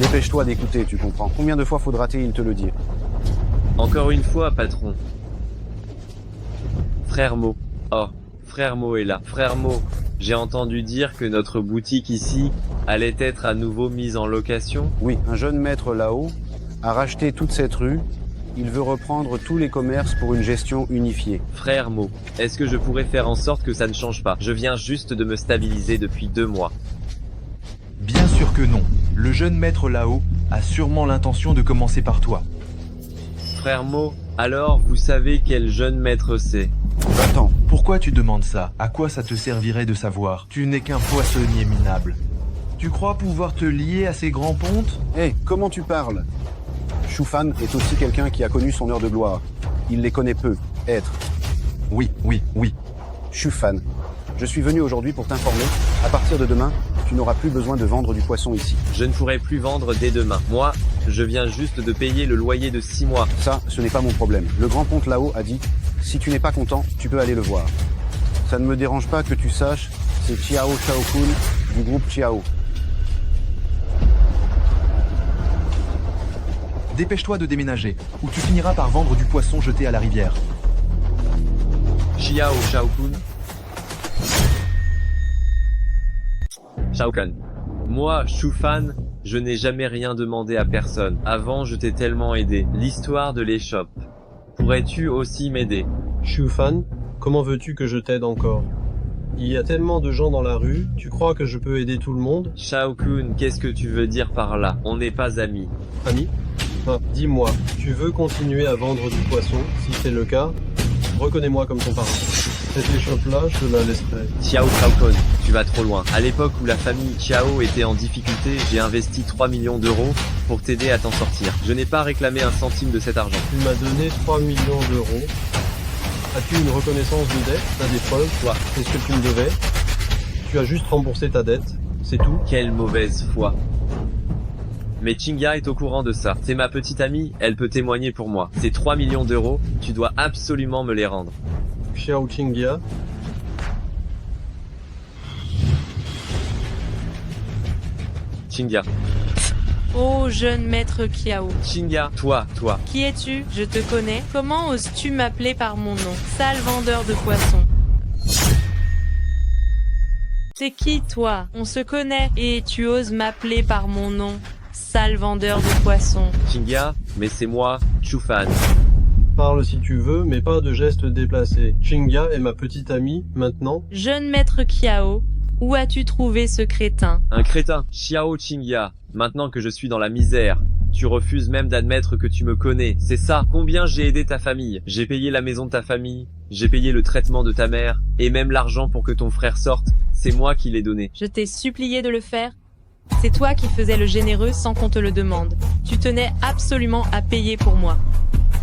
Dépêche-toi d'écouter, tu comprends. Combien de fois faudra-t-il te le dire? Encore une fois, patron. Frère Mo. Oh, Frère Mo est là. Frère Mo, j'ai entendu dire que notre boutique ici allait être à nouveau mise en location. Oui, un jeune maître là-haut a racheté toute cette rue. Il veut reprendre tous les commerces pour une gestion unifiée. Frère Mo, est-ce que je pourrais faire en sorte que ça ne change pas? Je viens juste de me stabiliser depuis 2 mois. Bien sûr que non. Le jeune maître là-haut a sûrement l'intention de commencer par toi. Frère Mo, alors vous savez quel jeune maître c'est? Attends, pourquoi tu demandes ça? À quoi ça te servirait de savoir? Tu n'es qu'un poissonnier minable. Tu crois pouvoir te lier à ces grands pontes? Hé, comment tu parles? Shufan est aussi quelqu'un qui a connu son heure de gloire. Il les connaît peu. Être. Oui. Shufan. Je suis venu aujourd'hui pour t'informer. À partir de demain, tu n'auras plus besoin de vendre du poisson ici. Je ne pourrai plus vendre dès demain. Moi, je viens juste de payer le loyer de 6 mois. Ça, ce n'est pas mon problème. Le grand ponte là-haut a dit, si tu n'es pas content, tu peux aller le voir. Ça ne me dérange pas que tu saches, c'est Chiao Shaokun du groupe Chiao. Dépêche-toi de déménager, ou tu finiras par vendre du poisson jeté à la rivière. Xiao Shaokun. Shaokun. Moi, Shufan, je n'ai jamais rien demandé à personne. Avant, je t'ai tellement aidé. L'histoire de l'échoppe. Pourrais-tu aussi m'aider? Shufan, comment veux-tu que je t'aide encore? Il y a tellement de gens dans la rue, tu crois que je peux aider tout le monde? Shaokun, qu'est-ce que tu veux dire par là? On n'est pas amis. Ami? Dis-moi, tu veux continuer à vendre du poisson? Si c'est le cas, reconnais-moi comme ton parrain. Cette échoppe-là, je te la laisserai. Xiao Shaokun, tu vas trop loin. À l'époque où la famille Xiao était en difficulté, j'ai investi 3 millions d'euros pour t'aider à t'en sortir. Je n'ai pas réclamé un centime de cet argent. Tu m'as donné 3 millions d'euros. As-tu une reconnaissance de dette? T'as des preuves? Toi. C'est ce que tu me devais. Tu as juste remboursé ta dette, c'est tout. Quelle mauvaise foi. Mais Chinga est au courant de ça. C'est ma petite amie, elle peut témoigner pour moi. Ces 3 millions d'euros, tu dois absolument me les rendre. Xiao Qinghia, Chinga. Oh, jeune maître Kiao. Chinga, toi. Qui es-tu? Je te connais. Comment oses-tu m'appeler par mon nom? Sale vendeur de poissons. C'est qui, toi? On se connaît. Et tu oses m'appeler par mon nom? Sale vendeur de poissons. Chinga, mais c'est moi, Shufan. parle si tu veux, mais pas de gestes déplacés. Qinghia est ma petite amie, maintenant. Jeune maître Kiao, où as-tu trouvé ce crétin? Un crétin, Xiao Qinghia. Maintenant que je suis dans la misère, tu refuses même d'admettre que tu me connais. C'est ça. Combien j'ai aidé ta famille? J'ai payé la maison de ta famille, j'ai payé le traitement de ta mère, et même l'argent pour que ton frère sorte. C'est moi qui l'ai donné. Je t'ai supplié de le faire. C'est toi qui faisais le généreux sans qu'on te le demande. Tu tenais absolument à payer pour moi.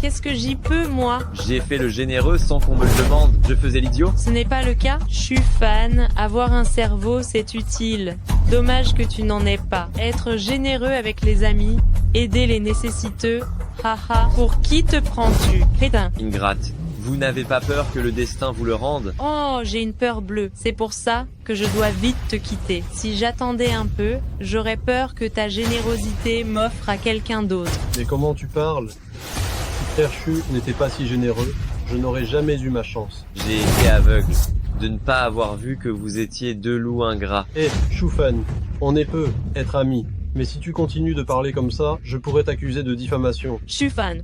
Qu'est-ce que j'y peux, moi? J'ai fait le généreux sans qu'on me le demande. Je faisais l'idiot? Ce n'est pas le cas. Je suis fan. Avoir un cerveau, c'est utile. Dommage que tu n'en aies pas. Être généreux avec les amis, aider les nécessiteux. Haha. Pour qui te prends-tu, crétin? Ingrate. Vous n'avez pas peur que le destin vous le rende? Oh, j'ai une peur bleue. C'est pour ça que je dois vite te quitter. Si j'attendais un peu, j'aurais peur que ta générosité m'offre à quelqu'un d'autre. Mais comment tu parles? Si Frère Chu n'était pas si généreux, je n'aurais jamais eu ma chance. J'ai été aveugle de ne pas avoir vu que vous étiez deux loups ingrats. Hé, Shufan, on est peu, être amis. Mais si tu continues de parler comme ça, je pourrais t'accuser de diffamation. Je suis fan.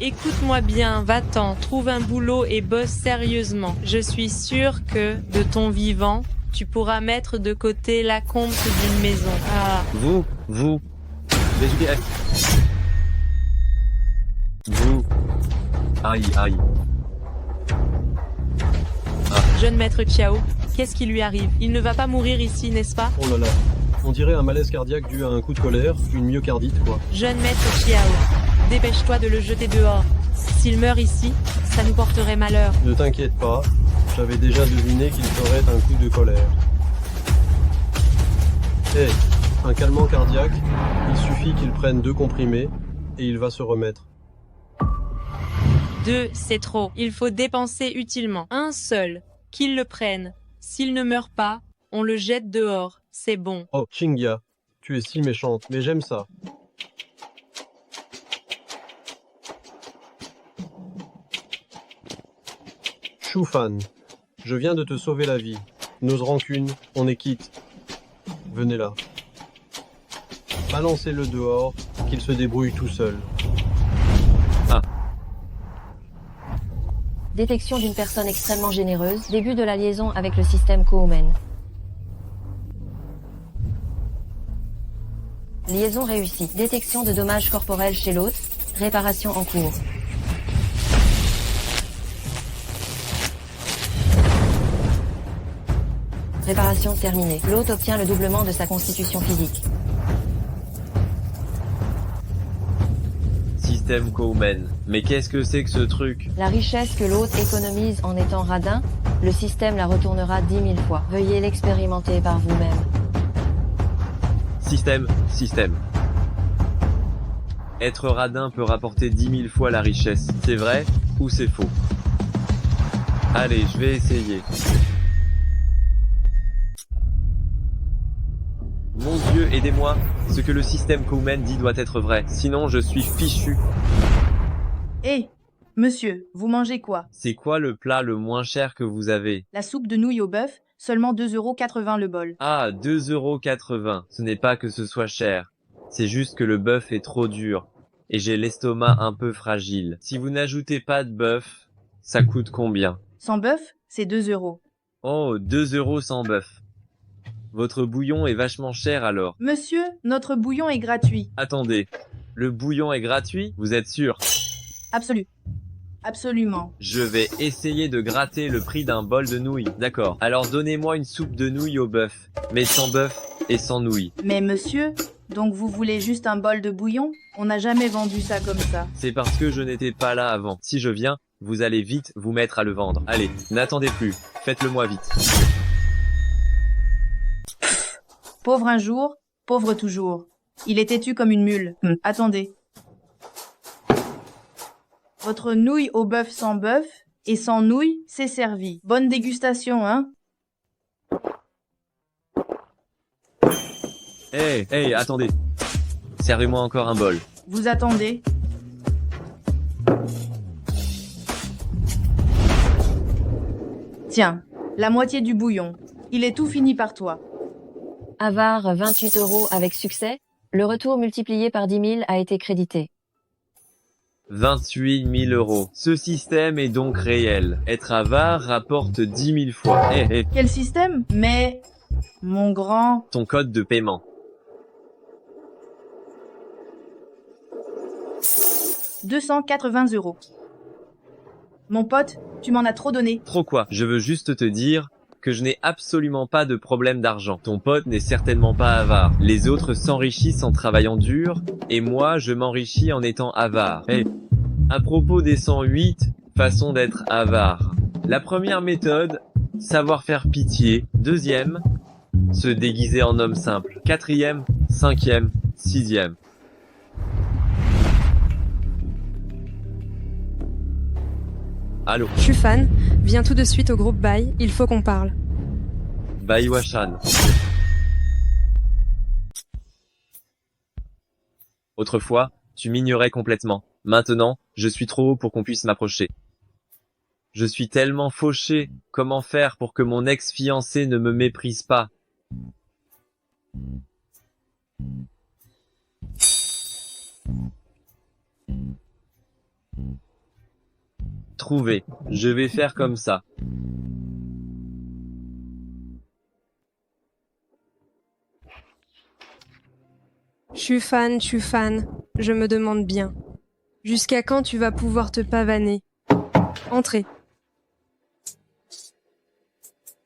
Écoute-moi bien, va-t'en, trouve un boulot et bosse sérieusement. Je suis sûre que, de ton vivant, tu pourras mettre de côté la compte d'une maison. Ah. Vous. Vous. Aïe. Jeune maître Chiao, qu'est-ce qui lui arrive? Il ne va pas mourir ici, n'est-ce pas? Oh là là, on dirait un malaise cardiaque dû à un coup de colère, une myocardite quoi. Jeune maître Chiao, dépêche-toi de le jeter dehors. S'il meurt ici, ça nous porterait malheur. Ne t'inquiète pas, j'avais déjà deviné qu'il ferait un coup de colère. Hé, un calmant cardiaque, il suffit qu'il prenne 2 comprimés et il va se remettre. 2, c'est trop. Il faut dépenser utilement. Un seul. Qu'il le prenne. S'il ne meurt pas, on le jette dehors. C'est bon. Oh, Qinghia, Tu es si méchante, mais j'aime ça. Shufan, je viens de te sauver la vie. Nos rancunes, on est quitte. Venez là. Balancez-le dehors, qu'il se débrouille tout seul. Détection d'une personne extrêmement généreuse, début de la liaison avec le système Koumen. Liaison réussie, détection de dommages corporels chez l'hôte, réparation en cours. Réparation terminée. L'hôte obtient le doublement de sa constitution physique. Système Koumen. Mais qu'est-ce que c'est que ce truc? La richesse que l'hôte économise en étant radin, le système la retournera 10 000 fois. Veuillez l'expérimenter par vous-même. Système. Être radin peut rapporter 10 000 fois la richesse. C'est vrai ou c'est faux? Allez, je vais essayer. Mon Dieu, aidez-moi. Ce que le système Koumen dit doit être vrai. Sinon, je suis fichu. Hé, monsieur, vous mangez quoi? C'est quoi le plat le moins cher que vous avez? La soupe de nouilles au bœuf, seulement 2,80 € le bol. Ah, 2,80 €. Ce n'est pas que ce soit cher. C'est juste que le bœuf est trop dur. Et j'ai l'estomac un peu fragile. Si vous n'ajoutez pas de bœuf, ça coûte combien? Sans bœuf, c'est 2 €. Oh, 2 € sans bœuf. Votre bouillon est vachement cher alors. Monsieur, notre bouillon est gratuit. Attendez, le bouillon est gratuit? Vous êtes sûr? Absolument. Je vais essayer de gratter le prix d'un bol de nouilles. D'accord. Alors donnez-moi une soupe de nouilles au bœuf. Mais sans bœuf et sans nouilles. Mais monsieur, donc vous voulez juste un bol de bouillon? On n'a jamais vendu ça comme ça. C'est parce que je n'étais pas là avant. Si je viens, vous allez vite vous mettre à le vendre. Allez, n'attendez plus. Faites-le moi vite. Pauvre un jour, pauvre toujours. Il est têtu comme une mule. Attendez. Votre nouille au bœuf sans bœuf et sans nouilles, c'est servi. Bonne dégustation, hein? Hey, attendez. Servez-moi encore un bol. Vous attendez. Tiens, la moitié du bouillon. Il est tout fini par toi. Avare 28 € avec succès. Le retour multiplié par 10 000 a été crédité. 28 000 €. Ce système est donc réel. Être avare rapporte 10 000 fois. Quel système? Mais, mon grand... Ton code de paiement. 280 €. Mon pote, tu m'en as trop donné. Trop quoi? Je veux juste te dire que je n'ai absolument pas de problème d'argent. Ton pote n'est certainement pas avare. Les autres s'enrichissent en travaillant dur, et moi je m'enrichis en étant avare. À propos des 108 façons d'être avare. La première méthode, savoir faire pitié. Deuxième, se déguiser en homme simple. Quatrième, cinquième, sixième. Allô, Shufan, viens tout de suite au groupe Bai, il faut qu'on parle. Baiwashan. Autrefois, tu m'ignorais complètement. Maintenant, je suis trop haut pour qu'on puisse m'approcher. Je suis tellement fauché. Comment faire pour que mon ex-fiancé ne me méprise pas? Trouvé. Je vais faire comme ça. Shufan, je me demande bien. Jusqu'à quand tu vas pouvoir te pavaner? Entrez.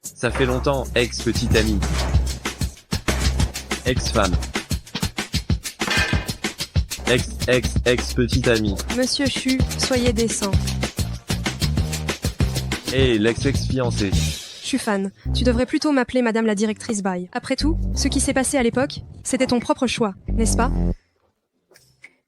Ça fait longtemps, ex-petite amie. Ex-femme. Ex-petite amie. Monsieur Chu, soyez décent. Et l'ex-fiancé. Shufan, tu devrais plutôt m'appeler Madame la directrice Bai. Après tout, ce qui s'est passé à l'époque, c'était ton propre choix, n'est-ce pas?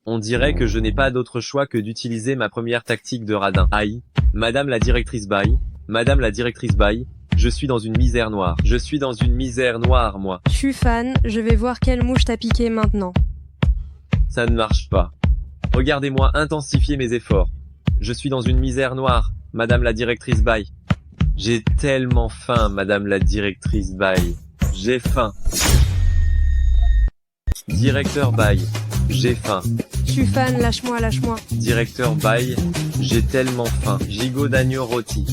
On dirait que je n'ai pas d'autre choix que d'utiliser ma première tactique de radin. Aïe, Madame la directrice Bai, Madame la directrice Bai, Je suis dans une misère noire. Je suis dans une misère noire, moi. Chufan, je vais voir quelle mouche t'a piqué maintenant. Ça ne marche pas. Regardez-moi intensifier mes efforts. Je suis dans une misère noire, madame la directrice Baye. J'ai tellement faim, madame la directrice Baye. J'ai faim. Directeur Baye. J'ai faim. Chufan, lâche-moi, lâche-moi. Directeur Baye. J'ai tellement faim. Gigot d'agneau rôti.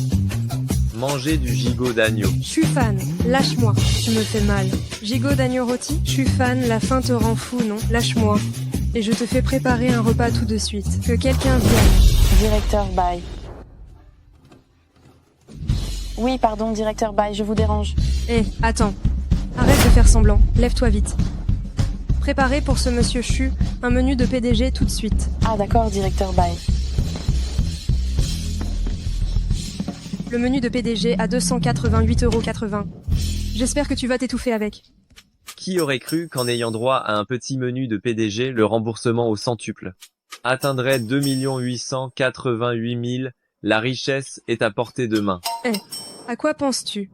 Manger du gigot d'agneau. Chufan, lâche-moi. Tu me fais mal. Gigot d'agneau rôti? Chufan, la faim te rend fou, non? Lâche-moi. Et je te fais préparer un repas tout de suite. Que quelqu'un vienne. Directeur Baye. Oui, pardon, directeur Baye, je vous dérange. Hé, attends. Arrête de faire semblant. Lève-toi vite. Préparez pour ce monsieur Chu un menu de PDG tout de suite. Ah d'accord, directeur Baye. Le menu de PDG à 288,80 €. J'espère que tu vas t'étouffer avec. Qui aurait cru qu'en ayant droit à un petit menu de PDG, le remboursement au centuple atteindrait 2 888 000. La richesse est à portée de main. À quoi penses-tu?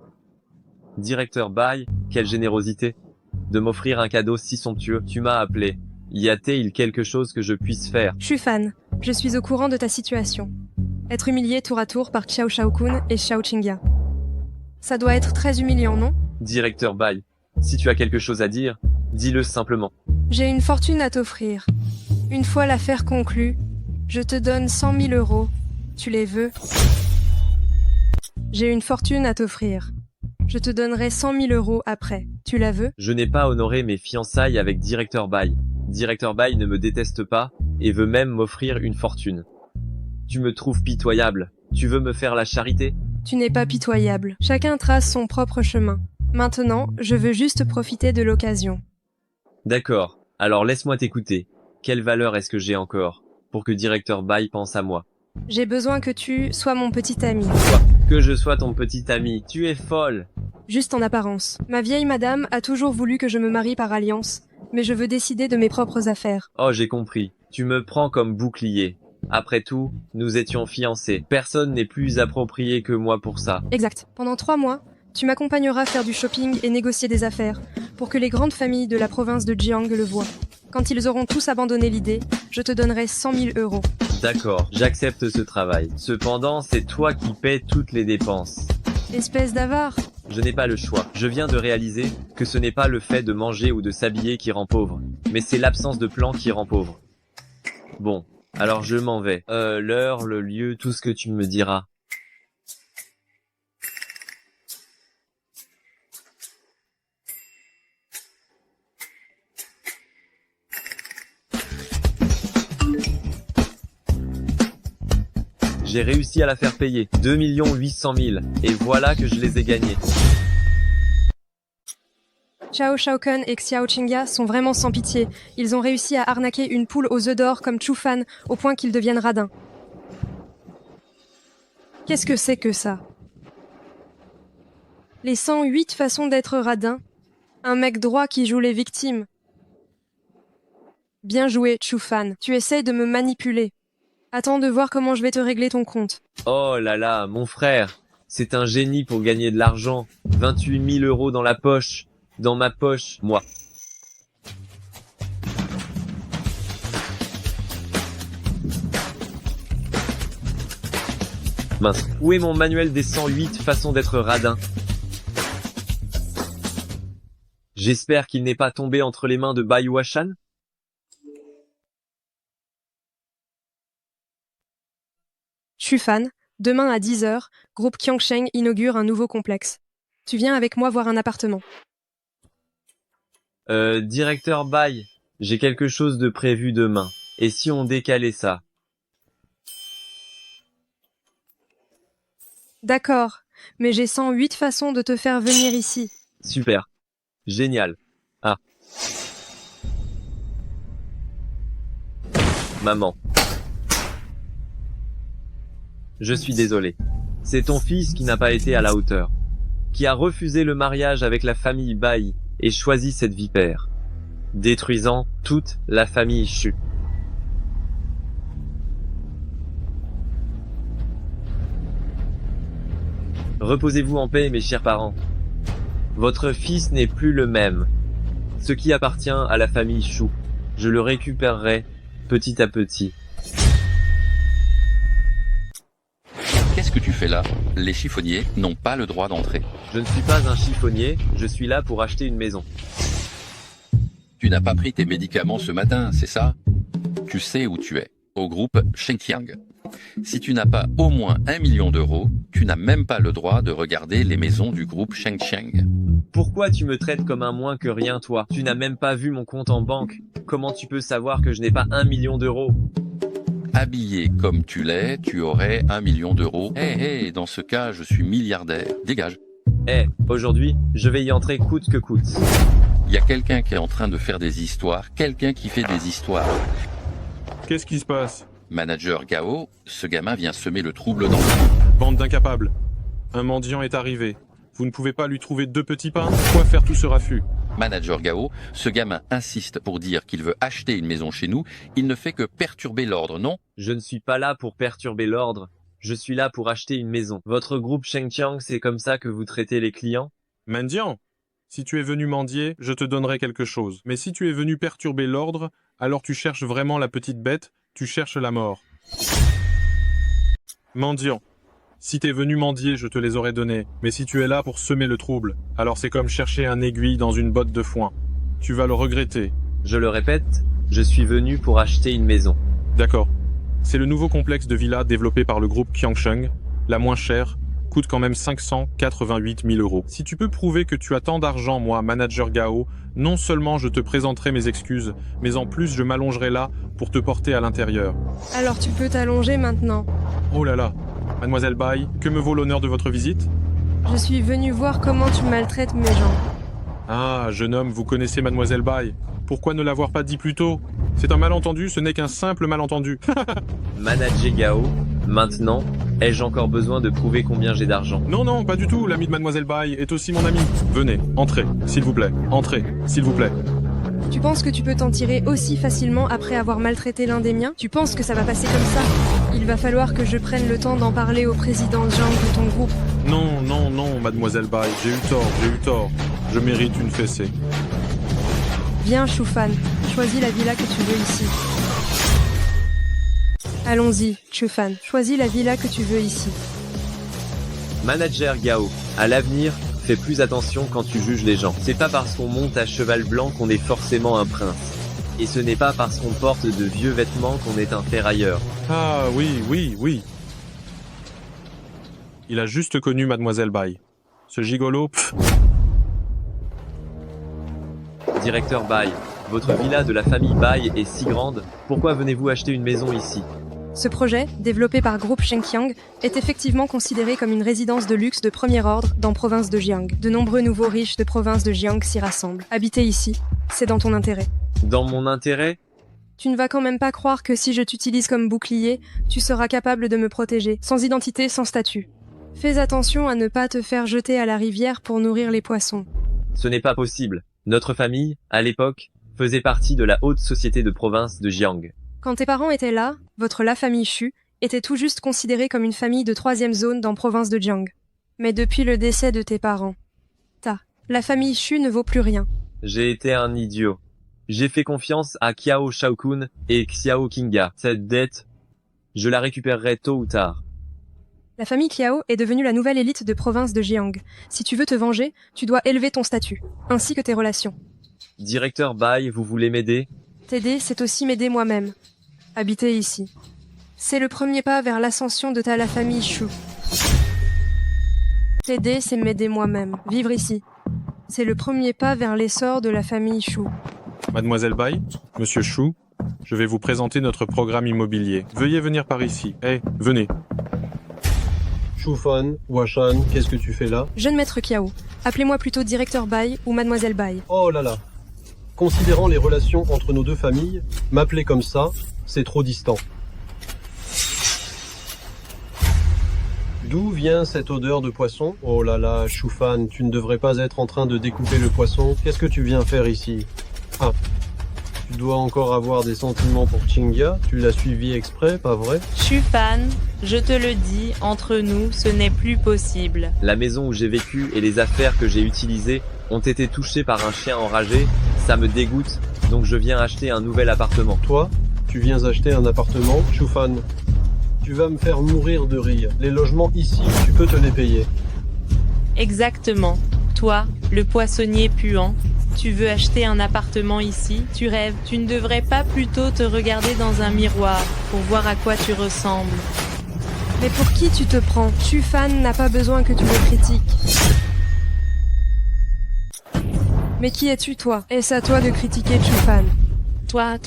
Directeur Baye, quelle générosité de m'offrir un cadeau si somptueux. Tu m'as appelé. Y a-t-il quelque chose que je puisse faire? Chufan, je suis au courant de ta situation. Être humilié tour à tour par Xiao Shaokun et Xiao Qingya. Ça doit être très humiliant, non? Directeur Baye, si tu as quelque chose à dire, dis-le simplement. J'ai une fortune à t'offrir. Une fois l'affaire conclue, je te donne 100 000 €. Tu les veux? J'ai une fortune à t'offrir. Je te donnerai 100 000 € après. Tu la veux? Je n'ai pas honoré mes fiançailles avec Directeur Baye. Directeur Baye ne me déteste pas et veut même m'offrir une fortune. Tu me trouves pitoyable. Tu veux me faire la charité? Tu n'es pas pitoyable. Chacun trace son propre chemin. Maintenant, je veux juste profiter de l'occasion. D'accord. Alors laisse-moi t'écouter. Quelle valeur est-ce que j'ai encore pour que Directeur Baye pense à moi? J'ai besoin que tu sois mon petit ami. Quoi? Que je sois ton petit ami. Tu es folle. Juste en apparence. Ma vieille madame a toujours voulu que je me marie par alliance, mais je veux décider de mes propres affaires. Oh, j'ai compris. Tu me prends comme bouclier. Après tout, nous étions fiancés. Personne n'est plus approprié que moi pour ça. Exact. Pendant 3 mois, tu m'accompagneras faire du shopping et négocier des affaires, pour que les grandes familles de la province de Jiang le voient. Quand ils auront tous abandonné l'idée, je te donnerai 100 000 €. D'accord, j'accepte ce travail. Cependant, c'est toi qui paies toutes les dépenses. Espèce d'avare. Je n'ai pas le choix. Je viens de réaliser que ce n'est pas le fait de manger ou de s'habiller qui rend pauvre, mais c'est l'absence de plan qui rend pauvre. Bon, alors je m'en vais. L'heure, le lieu, tout ce que tu me diras. J'ai réussi à la faire payer. 2 800 000. Et voilà que je les ai gagnés. Xiao Shaokun et Xiao Qingya sont vraiment sans pitié. Ils ont réussi à arnaquer une poule aux œufs d'or comme Chufan au point qu'ils deviennent radins. Qu'est-ce que c'est que ça? Les 108 façons d'être radin? Un mec droit qui joue les victimes. Bien joué, Chufan. Tu essayes de me manipuler. Attends de voir comment je vais te régler ton compte. Oh là là, mon frère. C'est un génie pour gagner de l'argent. 28 000 € dans la poche. Dans ma poche, moi. Mince. Où est mon manuel des 108 façons d'être radin? J'espère qu'il n'est pas tombé entre les mains de Bai Washan. Chufan, demain à 10 h, groupe Qiangsheng inaugure un nouveau complexe. Tu viens avec moi voir un appartement. Directeur Bai, j'ai quelque chose de prévu demain. Et si on décalait ça? D'accord, mais j'ai 108 façons de te faire venir ici. Super. Génial. Ah. Maman. Je suis désolé. C'est ton fils qui n'a pas été à la hauteur. Qui a refusé le mariage avec la famille Bai et choisi cette vipère. Détruisant toute la famille Chu. Reposez-vous en paix, mes chers parents. Votre fils n'est plus le même. Ce qui appartient à la famille Shu, je le récupérerai petit à petit. Qu'est-ce que tu fais là? Les chiffonniers n'ont pas le droit d'entrer. Je ne suis pas un chiffonnier, je suis là pour acheter une maison. Tu n'as pas pris tes médicaments ce matin, c'est ça? Tu sais où tu es, au groupe Shengqiang. Si tu n'as pas au moins 1 million d'euros, tu n'as même pas le droit de regarder les maisons du groupe Shengqiang. Pourquoi tu me traites comme un moins que rien, toi? Tu n'as même pas vu mon compte en banque. Comment tu peux savoir que je n'ai pas 1 million d'euros? Habillé comme tu l'es, tu aurais 1 million d'euros. Hé, dans ce cas, je suis milliardaire. Dégage. Aujourd'hui, je vais y entrer coûte que coûte. Il y a quelqu'un qui est en train de faire des histoires, quelqu'un qui fait des histoires. Qu'est-ce qui se passe? Manager Gao, ce gamin vient semer le trouble dans le... Bande d'incapables. Un mendiant est arrivé. Vous ne pouvez pas lui trouver 2 petits pains? Quoi faire tout ce raffut? Manager Gao, ce gamin insiste pour dire qu'il veut acheter une maison chez nous. Il ne fait que perturber l'ordre, non? Je ne suis pas là pour perturber l'ordre. Je suis là pour acheter une maison. Votre groupe Shengqiang, c'est comme ça que vous traitez les clients? Mendiant? Si tu es venu mendier, je te donnerai quelque chose. Mais si tu es venu perturber l'ordre, alors tu cherches vraiment la petite bête, tu cherches la mort. Mendiant. Si t'es venu mendier, je te les aurais donnés. Mais si tu es là pour semer le trouble, alors c'est comme chercher un aiguille dans une botte de foin. Tu vas le regretter. Je le répète, je suis venu pour acheter une maison. D'accord. C'est le nouveau complexe de villas développé par le groupe Qiangsheng, la moins chère, coûte quand même 588 000 euros. Si tu peux prouver que tu as tant d'argent, moi, manager Gao, non seulement je te présenterai mes excuses, mais en plus je m'allongerai là pour te porter à l'intérieur. Alors tu peux t'allonger maintenant. Oh là là, mademoiselle Bai, que me vaut l'honneur de votre visite? Je suis venu voir comment tu maltraites mes gens. Ah, jeune homme, vous connaissez mademoiselle Bai. Pourquoi ne l'avoir pas dit plus tôt? C'est un malentendu, ce n'est qu'un simple malentendu. Manager Gao, maintenant, ai-je encore besoin de prouver combien j'ai d'argent? Non, pas du tout, l'ami de mademoiselle Bai est aussi mon ami. Venez, entrez, s'il vous plaît, entrez, s'il vous plaît. Tu penses que tu peux t'en tirer aussi facilement après avoir maltraité l'un des miens? Tu penses que ça va passer comme ça? Il va falloir que je prenne le temps d'en parler au président Zhang de ton groupe. Non, mademoiselle Bai, j'ai eu tort. Je mérite une fessée. Viens, Shufan, choisis la villa que tu veux ici. Allons-y, Shufan, choisis la villa que tu veux ici. Manager Gao, à l'avenir, fais plus attention quand tu juges les gens. C'est pas parce qu'on monte à cheval blanc qu'on est forcément un prince. Et ce n'est pas parce qu'on porte de vieux vêtements qu'on est un ferrailleur. Ah oui. Il a juste connu mademoiselle Bai. Ce gigolo, pff. Directeur Bai, votre villa de la famille Bai est si grande, pourquoi venez-vous acheter une maison ici? Ce projet, développé par Groupe Shengqiang, est effectivement considéré comme une résidence de luxe de premier ordre dans province de Jiang. De nombreux nouveaux riches de province de Jiang s'y rassemblent. Habiter ici, c'est dans ton intérêt. Dans mon intérêt? Tu ne vas quand même pas croire que si je t'utilise comme bouclier, tu seras capable de me protéger, sans identité, sans statut. Fais attention à ne pas te faire jeter à la rivière pour nourrir les poissons. Ce n'est pas possible. Notre famille, à l'époque, faisait partie de la haute société de province de Jiang. Quand tes parents étaient là, la famille Shu, était tout juste considérée comme une famille de 3e zone dans province de Jiang. Mais depuis le décès de tes parents, la famille Shu ne vaut plus rien. J'ai été un idiot. J'ai fait confiance à Qiao Shaokun et Xiao Kinga. Cette dette, je la récupérerai tôt ou tard. La famille Qiao est devenue la nouvelle élite de province de Jiang. Si tu veux te venger, tu dois élever ton statut, ainsi que tes relations. Directeur Bai, vous voulez m'aider? T'aider, c'est aussi m'aider moi-même. Habiter ici. C'est le premier pas vers l'ascension de la famille Shu. T'aider, c'est m'aider moi-même. Vivre ici. C'est le premier pas vers l'essor de la famille Shu. Mademoiselle Bai, Monsieur Shu, je vais vous présenter notre programme immobilier. Veuillez venir par ici. Venez. Shufan, Washan, qu'est-ce que tu fais là? Jeune maître Qiao, appelez-moi plutôt directeur Bai ou mademoiselle Bai. Oh là là. Considérant les relations entre nos deux familles, m'appeler comme ça, c'est trop distant. D'où vient cette odeur de poisson? Oh là là, Shufan, tu ne devrais pas être en train de découper le poisson. Qu'est-ce que tu viens faire ici? Ah, tu dois encore avoir des sentiments pour Chingia. Tu l'as suivi exprès, pas vrai? Shufan, je te le dis, entre nous, ce n'est plus possible. La maison où j'ai vécu et les affaires que j'ai utilisées ont été touchées par un chien enragé, ça me dégoûte, donc je viens acheter un nouvel appartement. Toi, tu viens acheter un appartement, Shufan. Tu vas me faire mourir de rire. Les logements ici, tu peux te les payer. Exactement. Toi, le poissonnier puant, tu veux acheter un appartement ici, tu rêves. Tu ne devrais pas plutôt te regarder dans un miroir pour voir à quoi tu ressembles. Mais pour qui tu te prends? Shufan n'a pas besoin que tu le critiques. Mais qui es-tu, toi? Est-ce à toi de critiquer Shufan? Toi,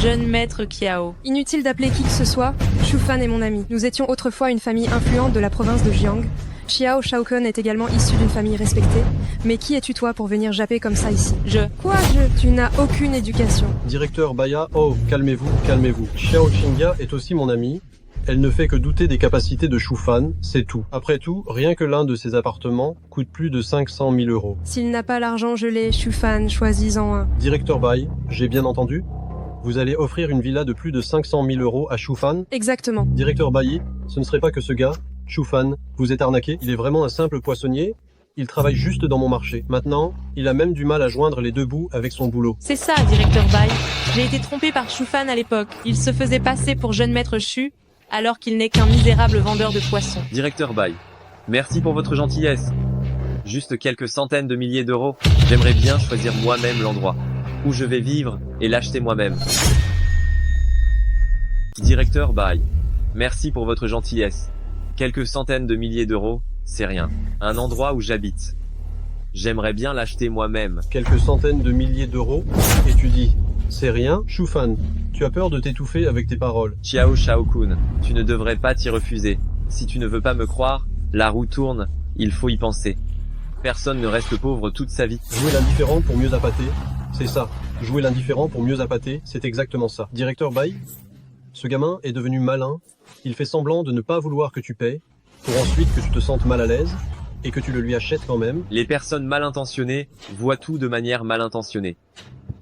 jeune maître Kiao. Inutile d'appeler qui que ce soit, Shufan est mon ami. Nous étions autrefois une famille influente de la province de Jiang. Xiao Shaokun est également issu d'une famille respectée. Mais qui es-tu toi pour venir japper comme ça ici? Tu n'as aucune éducation. Directeur Baya, oh, calmez-vous, calmez-vous. Xiao Chingia est aussi mon amie. Elle ne fait que douter des capacités de Shufan, c'est tout. Après tout, rien que l'un de ses appartements coûte plus de 500 000 euros. S'il n'a pas l'argent gelé, Shufan, choisis-en un. Directeur Bai, j'ai bien entendu? Vous allez offrir une villa de plus de 500 000 euros à Shufan? Exactement. Directeur Bai, ce ne serait pas que ce gars, Shufan, vous êtes arnaqué. Il est vraiment un simple poissonnier. Il travaille juste dans mon marché. Maintenant, il a même du mal à joindre les deux bouts avec son boulot. C'est ça, directeur Bai. J'ai été trompé par Shufan à l'époque. Il se faisait passer pour jeune maître Shu, alors qu'il n'est qu'un misérable vendeur de poissons. Directeur Bai, merci pour votre gentillesse. Juste quelques centaines de milliers d'euros. J'aimerais bien choisir moi-même l'endroit où je vais vivre et l'acheter moi-même. Directeur Bai, merci pour votre gentillesse. Quelques centaines de milliers d'euros, c'est rien. Un endroit où j'habite. J'aimerais bien l'acheter moi-même. Quelques centaines de milliers d'euros? Et tu dis, c'est rien? Shufan, tu as peur de t'étouffer avec tes paroles. Xiao Shaokun, tu ne devrais pas t'y refuser. Si tu ne veux pas me croire, la roue tourne, il faut y penser. Personne ne reste pauvre toute sa vie. Jouer l'indifférent pour mieux appâter, c'est ça. Jouer l'indifférent pour mieux appâter, c'est exactement ça. Directeur Bai, ce gamin est devenu malin. Il fait semblant de ne pas vouloir que tu paies, pour ensuite que tu te sentes mal à l'aise, et que tu le lui achètes quand même. Les personnes mal intentionnées voient tout de manière mal intentionnée.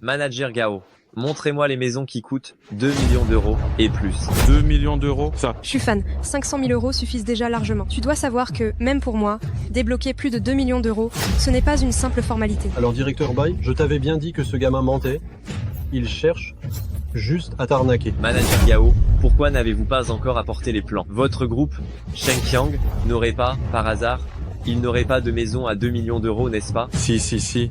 Manager Gao, montrez-moi les maisons qui coûtent 2 millions d'euros et plus. 2 millions d'euros, ça. Shufan, 500 000 euros suffisent déjà largement. Tu dois savoir que, même pour moi, débloquer plus de 2 millions d'euros, ce n'est pas une simple formalité. Alors directeur Bai, je t'avais bien dit que ce gamin mentait. Il cherche juste à t'arnaquer. Manager Gao, pourquoi n'avez-vous pas encore apporté les plans? Votre groupe, Shengqiang, n'aurait pas, par hasard, il n'aurait pas de maison à 2 millions d'euros, n'est-ce pas? Si.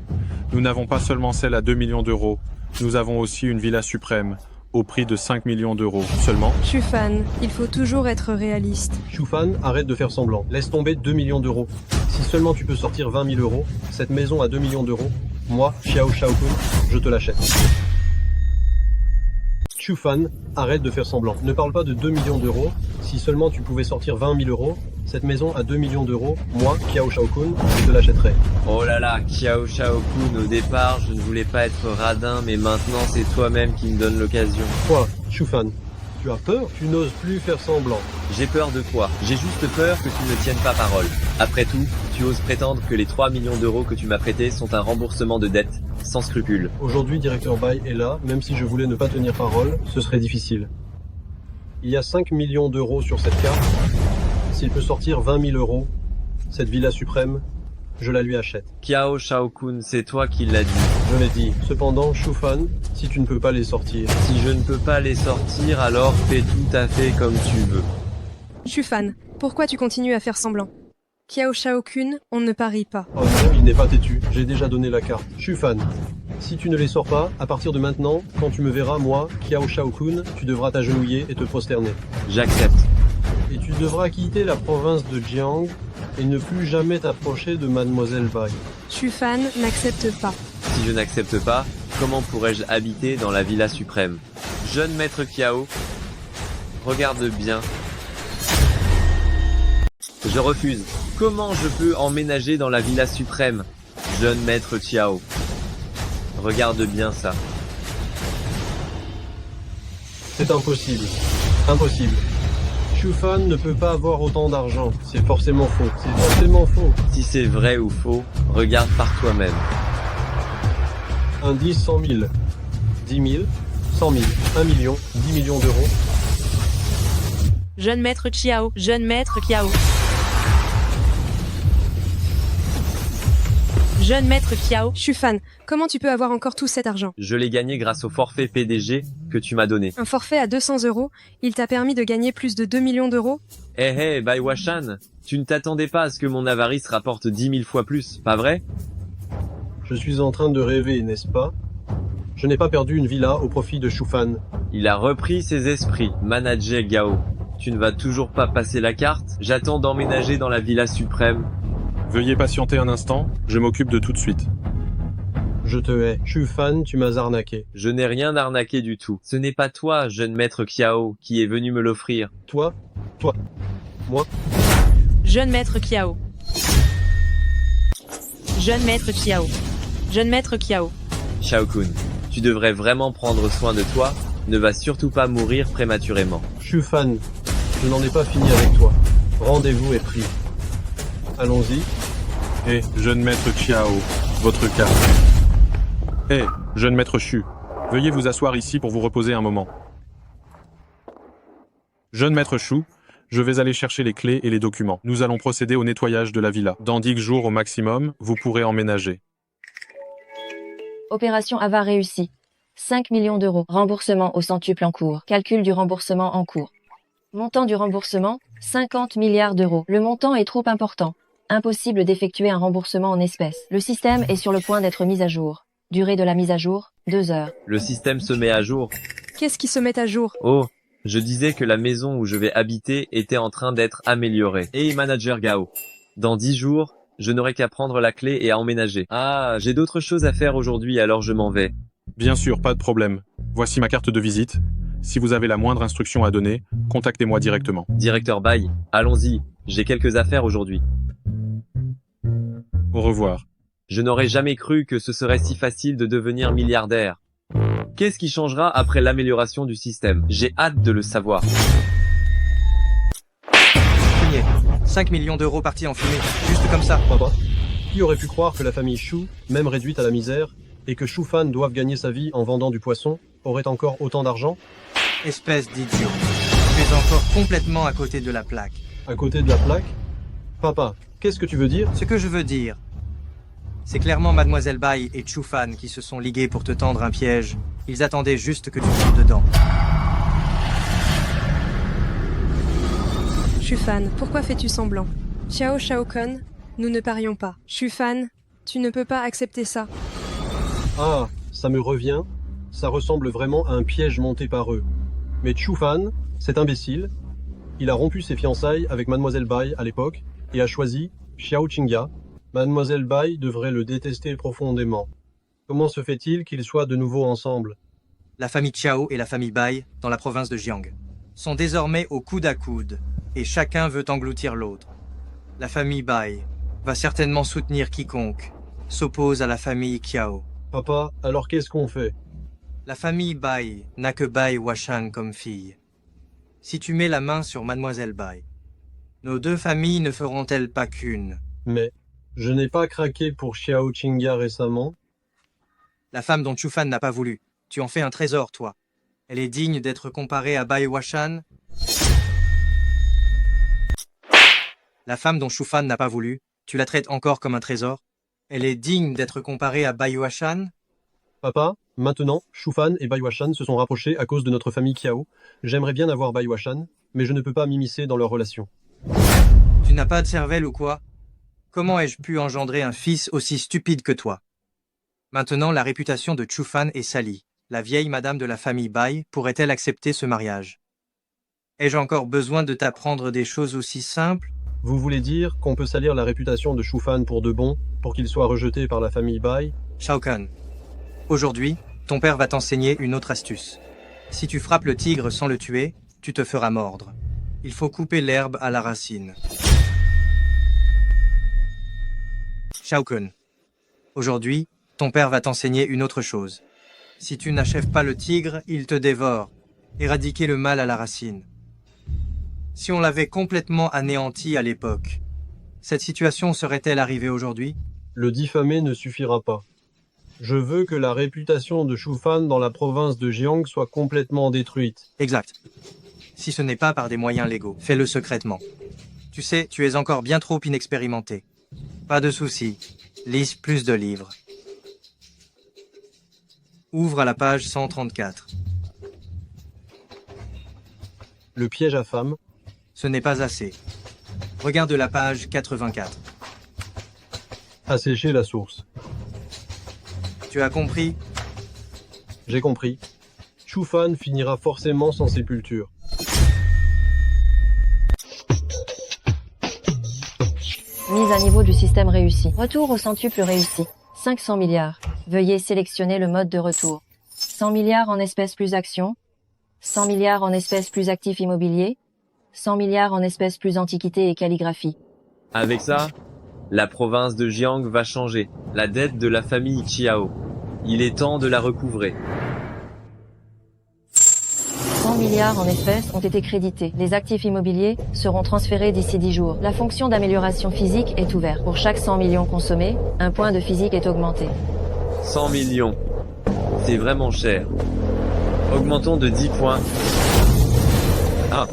Nous n'avons pas seulement celle à 2 millions d'euros. Nous avons aussi une villa suprême, au prix de 5 millions d'euros seulement. Shufan, il faut toujours être réaliste. Shufan, arrête de faire semblant. Laisse tomber 2 millions d'euros. Si seulement tu peux sortir 20 000 euros, cette maison à 2 millions d'euros, moi, Xiao Shaokun, je te l'achète. Shufan, arrête de faire semblant. Ne parle pas de 2 millions d'euros. Si seulement tu pouvais sortir 20 000 euros, cette maison à 2 millions d'euros, moi, Xiao Shaokun, je te l'achèterai. Oh là là, Xiao Shaokun, au départ, je ne voulais pas être radin, mais maintenant c'est toi-même qui me donne l'occasion. Quoi, Shufan, tu as peur? Tu n'oses plus faire semblant. J'ai peur de quoi? J'ai juste peur que tu ne tiennes pas parole. Après tout, tu oses prétendre que les 3 millions d'euros que tu m'as prêtés sont un remboursement de dette, sans scrupule. Aujourd'hui, directeur Bai est là, même si je voulais ne pas tenir parole, ce serait difficile. Il y a 5 millions d'euros sur cette carte. S'il peut sortir 20 000 euros, cette villa suprême, je la lui achète. Xiao Shaokun, c'est toi qui l'as dit. Je l'ai dit. Cependant, Shufan, si tu ne peux pas les sortir. Si je ne peux pas les sortir, alors fais tout à fait comme tu veux. Shufan, pourquoi tu continues à faire semblant? Xiao Shaokun, on ne parie pas. Oh non, il n'est pas têtu. J'ai déjà donné la carte. Shufan, si tu ne les sors pas, à partir de maintenant, quand tu me verras, moi, Xiao Shaokun, tu devras t'agenouiller et te prosterner. J'accepte. Et tu devras quitter la province de Jiang et ne plus jamais t'approcher de Mademoiselle Bai. Shufan n'accepte pas. Si je n'accepte pas, comment pourrais-je habiter dans la villa suprême? Jeune maître Xiao, regarde bien. Je refuse. Comment je peux emménager dans la villa suprême? Jeune maître Xiao. Regarde bien ça. C'est impossible. Impossible. Shufan ne peut pas avoir autant d'argent. C'est forcément faux. C'est forcément faux. Si c'est vrai ou faux, regarde par toi-même. Un 10 100 000. 10 000, 100 000, 1 million, 10 millions d'euros. Jeune maître Chiao, jeune maître Kiao. Jeune maître Kiao. Shufan, comment tu peux avoir encore tout cet argent? Je l'ai gagné grâce au forfait PDG que tu m'as donné. Un forfait à 200 €, il t'a permis de gagner plus de 2 millions d'euros? Hé Bai Washan, tu ne t'attendais pas à ce que mon avarice rapporte 10 000 fois plus, pas vrai? Je suis en train de rêver, n'est-ce pas? Je n'ai pas perdu une villa au profit de Shufan. Il a repris ses esprits, manager Gao. Tu ne vas toujours pas passer la carte? J'attends d'emménager dans la villa suprême. Veuillez patienter un instant, je m'occupe de tout de suite. Je te hais. Shufan, tu m'as arnaqué. Je n'ai rien arnaqué du tout. Ce n'est pas toi, jeune maître Kiao, qui est venu me l'offrir. Toi, moi. Jeune maître Kiao. Jeune maître Kiao. Jeune maître Kiao. Shao-kun, tu devrais vraiment prendre soin de toi. Ne va surtout pas mourir prématurément. Shufan, je n'en ai pas fini avec toi. Rendez-vous est pris. Allons-y. Eh, jeune maître Chiao, votre carte. Eh, jeune maître Chu, veuillez vous asseoir ici pour vous reposer un moment. Jeune maître Chu, je vais aller chercher les clés et les documents. Nous allons procéder au nettoyage de la villa. Dans 10 jours au maximum, vous pourrez emménager. Opération AVA réussie. 5 millions d'euros. Remboursement au centuple en cours. Calcul du remboursement en cours. Montant du remboursement, 50 milliards d'euros. Le montant est trop important. Impossible d'effectuer un remboursement en espèces. Le système est sur le point d'être mis à jour. Durée de la mise à jour, 2 heures. Le système se met à jour. Qu'est-ce qui se met à jour? Oh, je disais que la maison où je vais habiter était en train d'être améliorée. Et manager Gao. Dans 10 jours, je n'aurai qu'à prendre la clé et à emménager. Ah, j'ai d'autres choses à faire aujourd'hui, alors je m'en vais. Bien sûr, pas de problème. Voici ma carte de visite. Si vous avez la moindre instruction à donner, contactez-moi directement. Directeur Bai, allons-y. J'ai quelques affaires aujourd'hui. Au revoir. Je n'aurais jamais cru que ce serait si facile de devenir milliardaire. Qu'est-ce qui changera après l'amélioration du système? J'ai hâte de le savoir. Signé. 5 millions d'euros partis en fumée, juste comme ça. Papa, qui aurait pu croire que la famille Shu, même réduite à la misère, et que Shufan doive gagner sa vie en vendant du poisson, aurait encore autant d'argent? Espèce d'idiot. Tu es encore complètement à côté de la plaque. À côté de la plaque? Papa, qu'est-ce que tu veux dire? Ce que je veux dire, c'est clairement Mademoiselle Bai et Shufan qui se sont ligués pour te tendre un piège. Ils attendaient juste que tu tombes dedans. Shufan, pourquoi fais-tu semblant? Xiao Shao-kun, nous ne parions pas. Shufan, tu ne peux pas accepter ça. Ah, ça me revient. Ça ressemble vraiment à un piège monté par eux. Mais Shufan, cet imbécile, il a rompu ses fiançailles avec Mademoiselle Bai à l'époque et a choisi Xiao Qingya. Mademoiselle Bai devrait le détester profondément. Comment se fait-il qu'ils soient de nouveau ensemble? La famille Xiao et la famille Bai, dans la province de Jiang, sont désormais au coude à coude, et chacun veut engloutir l'autre. La famille Bai va certainement soutenir quiconque s'oppose à la famille Xiao. Papa, alors qu'est-ce qu'on fait? La famille Bai n'a que Bai Washan comme fille. Si tu mets la main sur Mademoiselle Bai, nos deux familles ne feront-elles pas qu'une? Mais je n'ai pas craqué pour Xiao Qingya récemment. La femme dont Shufan n'a pas voulu. Tu en fais un trésor, toi. Elle est digne d'être comparée à Bai Washan. La femme dont Shufan n'a pas voulu, tu la traites encore comme un trésor? Elle est digne d'être comparée à Bai Washan? Papa, maintenant, Shufan et Bai Washan se sont rapprochés à cause de notre famille Kiao. J'aimerais bien avoir Bai Washan, mais je ne peux pas m'immiscer dans leur relation. Tu n'as pas de cervelle ou quoi? Comment ai-je pu engendrer un fils aussi stupide que toi? Maintenant, la réputation de Shufan est salie. La vieille madame de la famille Bai pourrait-elle accepter ce mariage? Ai-je encore besoin de t'apprendre des choses aussi simples? Vous voulez dire qu'on peut salir la réputation de Shufan pour de bon, pour qu'il soit rejeté par la famille Bai? Shao-kun, aujourd'hui, ton père va t'enseigner une autre astuce. Si tu frappes le tigre sans le tuer, tu te feras mordre. Il faut couper l'herbe à la racine. Shao-kun, aujourd'hui, ton père va t'enseigner une autre chose. Si tu n'achèves pas le tigre, il te dévore. Éradiquer le mal à la racine. Si on l'avait complètement anéanti à l'époque, cette situation serait-elle arrivée aujourd'hui? Le diffamer ne suffira pas. Je veux que la réputation de Shufan dans la province de Jiang soit complètement détruite. Exact. Si ce n'est pas par des moyens légaux, fais-le secrètement. Tu sais, tu es encore bien trop inexpérimenté. Pas de souci. Lise plus de livres. Ouvre à la page 134. Le piège à femmes. Ce n'est pas assez. Regarde la page 84. Assécher la source. Tu as compris? J'ai compris. Shufan finira forcément sans sépulture. Mise à niveau du système réussi. Retour au centuple réussi. 500 milliards. Veuillez sélectionner le mode de retour. 100 milliards en espèces plus actions. 100 milliards en espèces plus actifs immobiliers. 100 milliards en espèces plus antiquités et calligraphie. Avec ça, la province de Jiang va changer. La dette de la famille Chiao. Il est temps de la recouvrer. 100 milliards en espèces ont été crédités. Les actifs immobiliers seront transférés d'ici 10 jours. La fonction d'amélioration physique est ouverte. Pour chaque 100 millions consommés, un point de physique est augmenté. 100 millions. C'est vraiment cher. Augmentons de 10 points. Ah.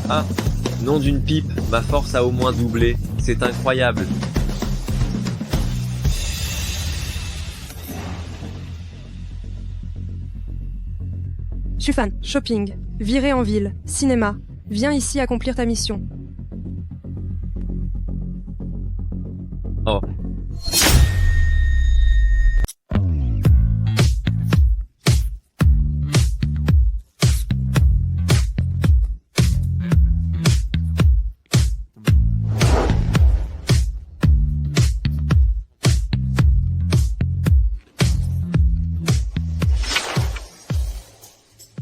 Ah, nom d'une pipe, ma force a au moins doublé, c'est incroyable. Shufan, shopping, virer en ville, cinéma. Viens ici accomplir ta mission. Oh.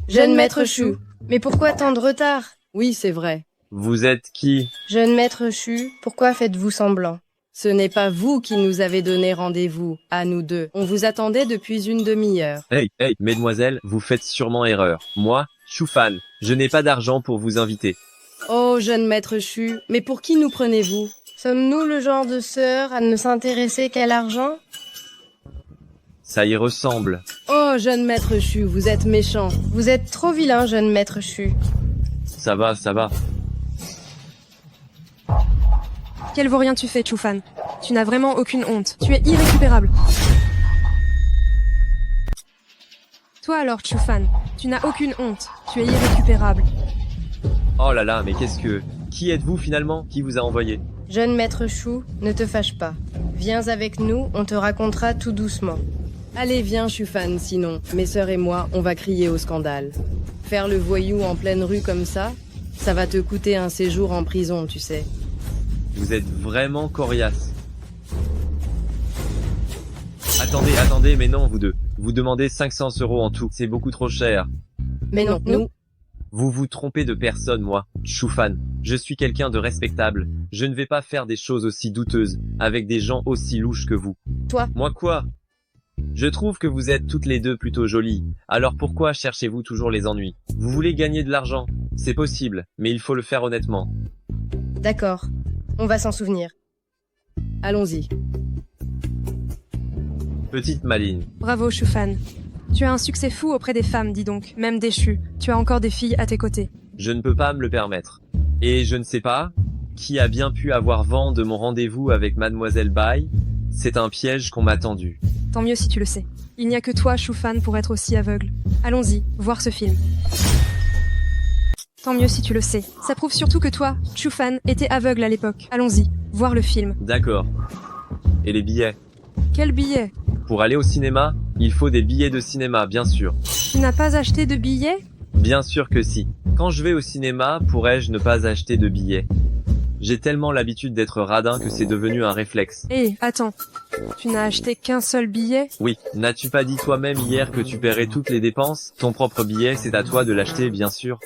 Jeune maître Chu, mais pourquoi tant de retard? Oui, c'est vrai. Vous êtes qui? Jeune maître Chu, pourquoi faites-vous semblant? Ce n'est pas vous qui nous avez donné rendez-vous, à nous deux. On vous attendait depuis une demi-heure. Hey, mesdemoiselles, vous faites sûrement erreur. Moi, Shufan, je n'ai pas d'argent pour vous inviter. Oh, jeune maître Chu, mais pour qui nous prenez-vous? Sommes-nous le genre de sœurs à ne s'intéresser qu'à l'argent? Ça y ressemble. Oh, jeune maître Chu, vous êtes méchant. Vous êtes trop vilain, jeune maître Chu. Ça va, ça va. Quel vaurien tu fais, Shufan? Tu n'as vraiment aucune honte. Tu es irrécupérable. Toi alors, Shufan, tu n'as aucune honte. Tu es irrécupérable. Oh là là, mais qu'est-ce que... Qui êtes-vous finalement? Qui vous a envoyé? Jeune maître Chu, ne te fâche pas. Viens avec nous, on te racontera tout doucement. Allez, viens, Shufan, sinon, mes sœurs et moi, on va crier au scandale. Faire le voyou en pleine rue comme ça va te coûter un séjour en prison, tu sais. Vous êtes vraiment coriace. Attendez, mais non, vous deux. Vous demandez 500 € en tout, c'est beaucoup trop cher. Mais non, nous... Vous vous trompez de personne, moi, Shufan. Je suis quelqu'un de respectable. Je ne vais pas faire des choses aussi douteuses, avec des gens aussi louches que vous. Toi? Moi quoi? Je trouve que vous êtes toutes les deux plutôt jolies. Alors pourquoi cherchez-vous toujours les ennuis? Vous voulez gagner de l'argent? C'est possible, mais il faut le faire honnêtement. D'accord, on va s'en souvenir. Allons-y. Petite maligne. Bravo, Shufan. Tu as un succès fou auprès des femmes, dis donc, même déchues. Tu as encore des filles à tes côtés. Je ne peux pas me le permettre. Et je ne sais pas qui a bien pu avoir vent de mon rendez-vous avec Mademoiselle Bai. C'est un piège qu'on m'a tendu. Tant mieux si tu le sais. Il n'y a que toi, Shufan, pour être aussi aveugle. Allons-y, voir ce film. Tant mieux si tu le sais. Ça prouve surtout que toi, Shufan, étais aveugle à l'époque. Allons-y, voir le film. D'accord. Et les billets? Quel billet? Pour aller au cinéma, il faut des billets de cinéma, bien sûr. Tu n'as pas acheté de billets? Bien sûr que si. Quand je vais au cinéma, pourrais-je ne pas acheter de billets? J'ai tellement l'habitude d'être radin que c'est devenu un réflexe. Hé, attends. Tu n'as acheté qu'un seul billet? Oui, n'as-tu pas dit toi-même hier que tu paierais toutes les dépenses? Ton propre billet, c'est à toi de l'acheter, bien sûr.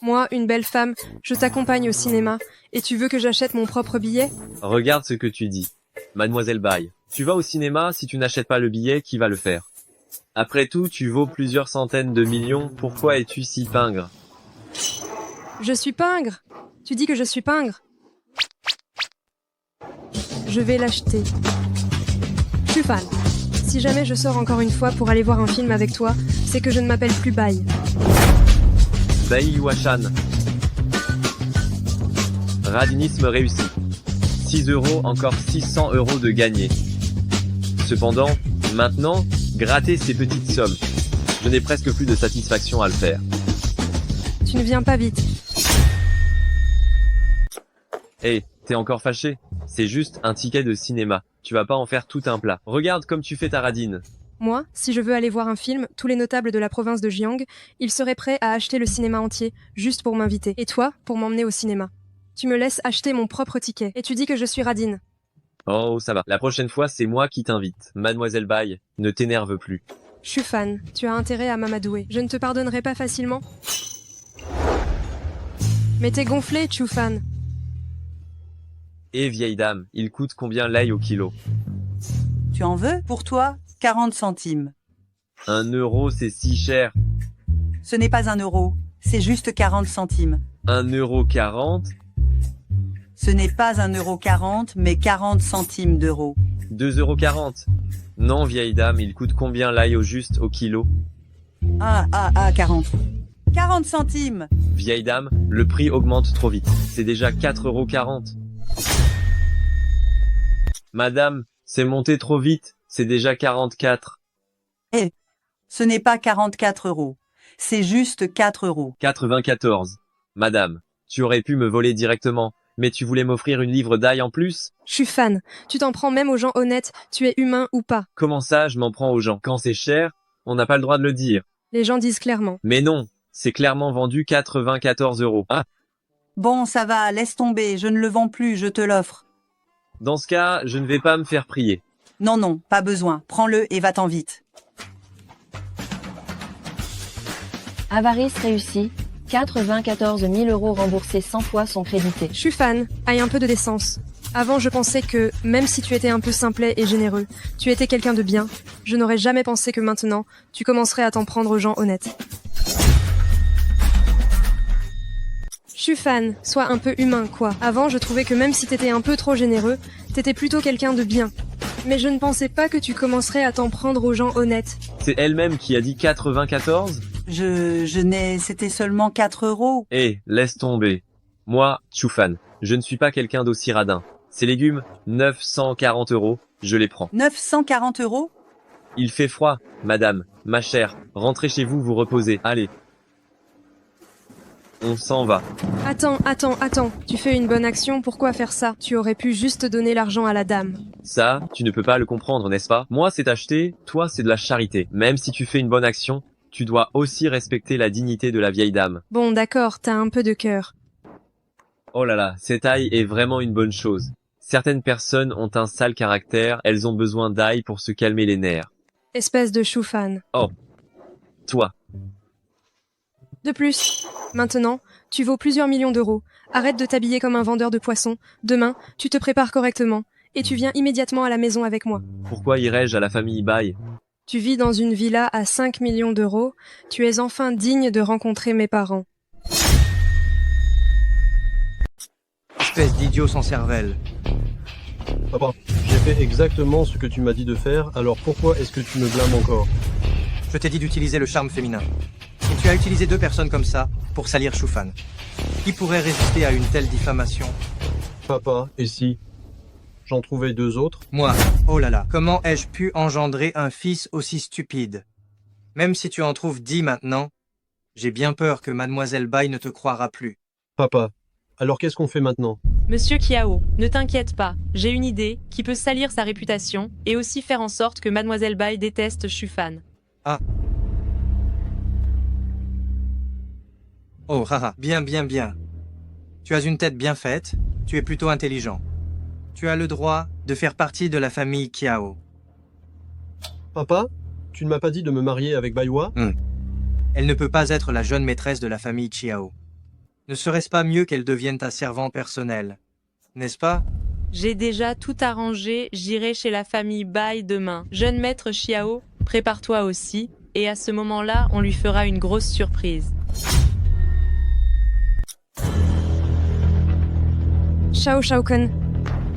Moi, une belle femme, je t'accompagne au cinéma, et tu veux que j'achète mon propre billet? Regarde ce que tu dis. Mademoiselle Bai, tu vas au cinéma, si tu n'achètes pas le billet, qui va le faire? Après tout, tu vaux plusieurs centaines de millions, pourquoi es-tu si pingre? Je suis pingre. Tu dis que je suis pingre. Je vais l'acheter. Je suis fan. Si jamais je sors encore une fois pour aller voir un film avec toi, c'est que je ne m'appelle plus Bai. Bai Washan. Radinisme réussi. 6 €, encore 600 € de gagné. Cependant, maintenant, gratter ces petites sommes. Je n'ai presque plus de satisfaction à le faire. Tu ne viens pas vite. Hé, t'es encore fâché? C'est juste un ticket de cinéma. Tu vas pas en faire tout un plat. Regarde comme tu fais ta radine. Moi, si je veux aller voir un film, tous les notables de la province de Jiang, ils seraient prêts à acheter le cinéma entier, juste pour m'inviter. Et toi, pour m'emmener au cinéma. Tu me laisses acheter mon propre ticket, et tu dis que je suis radine. Oh, ça va. La prochaine fois, c'est moi qui t'invite. Mademoiselle Bai, ne t'énerve plus. Je suis fan, tu as intérêt à m'amadouer. Je ne te pardonnerai pas facilement. Mais t'es gonflé, Chufan. Eh vieille dame, il coûte combien l'ail au kilo? Tu en veux? Pour toi, 40 centimes. 1 € c'est si cher. Ce n'est pas 1 €, c'est juste 40 centimes. 1,40 €? Ce n'est pas 1,40 €, mais 40 centimes d'euros. 2,40 €. Non vieille dame, il coûte combien l'ail au juste au kilo? 40. 40 centimes. Vieille dame, le prix augmente trop vite. C'est déjà 4,40 €. Madame, c'est monté trop vite. C'est déjà 44. Eh, ce n'est pas 44 €. C'est juste 4 €. 94. Madame, tu aurais pu me voler directement, mais tu voulais m'offrir une livre d'ail en plus? Je suis fan. Tu t'en prends même aux gens honnêtes, tu es humain ou pas. Comment ça, je m'en prends aux gens? Quand c'est cher, on n'a pas le droit de le dire. Les gens disent clairement. Mais non, c'est clairement vendu 94 €. Ah, Bon, ça va, laisse tomber, je ne le vends plus, je te l'offre. dans ce cas, je ne vais pas me faire prier. Non, non, pas besoin, prends-le et va-t'en vite. Avarice réussie. 94 000 € remboursés 100 fois sont crédités. Je suis fan. Aille un peu de décence. Avant, je pensais que, même si tu étais un peu simplet et généreux, tu étais quelqu'un de bien. Je n'aurais jamais pensé que maintenant, tu commencerais à t'en prendre aux gens honnêtes. Je suis fan, sois un peu humain, quoi. Avant, je trouvais que même si t'étais un peu trop généreux, t'étais plutôt quelqu'un de bien. Mais je ne pensais pas que tu commencerais à t'en prendre aux gens honnêtes. C'est elle-même qui a dit 94? C'était seulement 4 €. Eh, laisse tomber. Moi, Chufan, je ne suis pas quelqu'un d'aussi radin. Ces légumes, 940 €, je les prends. 940 €? Il fait froid, madame, ma chère, rentrez chez vous vous reposer, allez. On s'en va. Attends, tu fais une bonne action, pourquoi faire ça? Tu aurais pu juste donner l'argent à la dame. Ça, tu ne peux pas le comprendre, n'est-ce pas? Moi, c'est acheter, toi, c'est de la charité. Même si tu fais une bonne action, tu dois aussi respecter la dignité de la vieille dame. Bon, d'accord, t'as un peu de cœur. Oh là là, cette ail est vraiment une bonne chose. Certaines personnes ont un sale caractère, elles ont besoin d'ail pour se calmer les nerfs. Espèce de choufan. Oh. Toi. De plus, maintenant, tu vaux plusieurs millions d'euros. Arrête de t'habiller comme un vendeur de poissons. Demain, tu te prépares correctement. Et tu viens immédiatement à la maison avec moi. Pourquoi irais-je à la famille Bai? Tu vis dans une villa à 5 millions d'euros. Tu es enfin digne de rencontrer mes parents. Espèce d'idiot sans cervelle. Papa, j'ai fait exactement ce que tu m'as dit de faire, alors pourquoi est-ce que tu me blâmes encore? Je t'ai dit d'utiliser le charme féminin. Et tu as utilisé 2 personnes comme ça pour salir Chufan. Qui pourrait résister à une telle diffamation? Papa, et si j'en trouvais 2 autres? Moi, oh là là, comment ai-je pu engendrer un fils aussi stupide? Même si tu en trouves 10 maintenant, j'ai bien peur que Mademoiselle Bai ne te croira plus. Papa, alors qu'est-ce qu'on fait maintenant? Monsieur Kiao, ne t'inquiète pas, j'ai une idée qui peut salir sa réputation et aussi faire en sorte que Mademoiselle Bai déteste Chufan. Ah. Oh, haha, bien. Tu as une tête bien faite, tu es plutôt intelligent. Tu as le droit de faire partie de la famille Kiao. Papa, tu ne m'as pas dit de me marier avec Baiwa? Elle ne peut pas être la jeune maîtresse de la famille Chiao. Ne serait-ce pas mieux qu'elle devienne ta servante personnelle, n'est-ce pas? J'ai déjà tout arrangé, j'irai chez la famille Bai demain. Jeune maître Xiao, prépare-toi aussi, et à ce moment-là, on lui fera une grosse surprise. Shao Kun,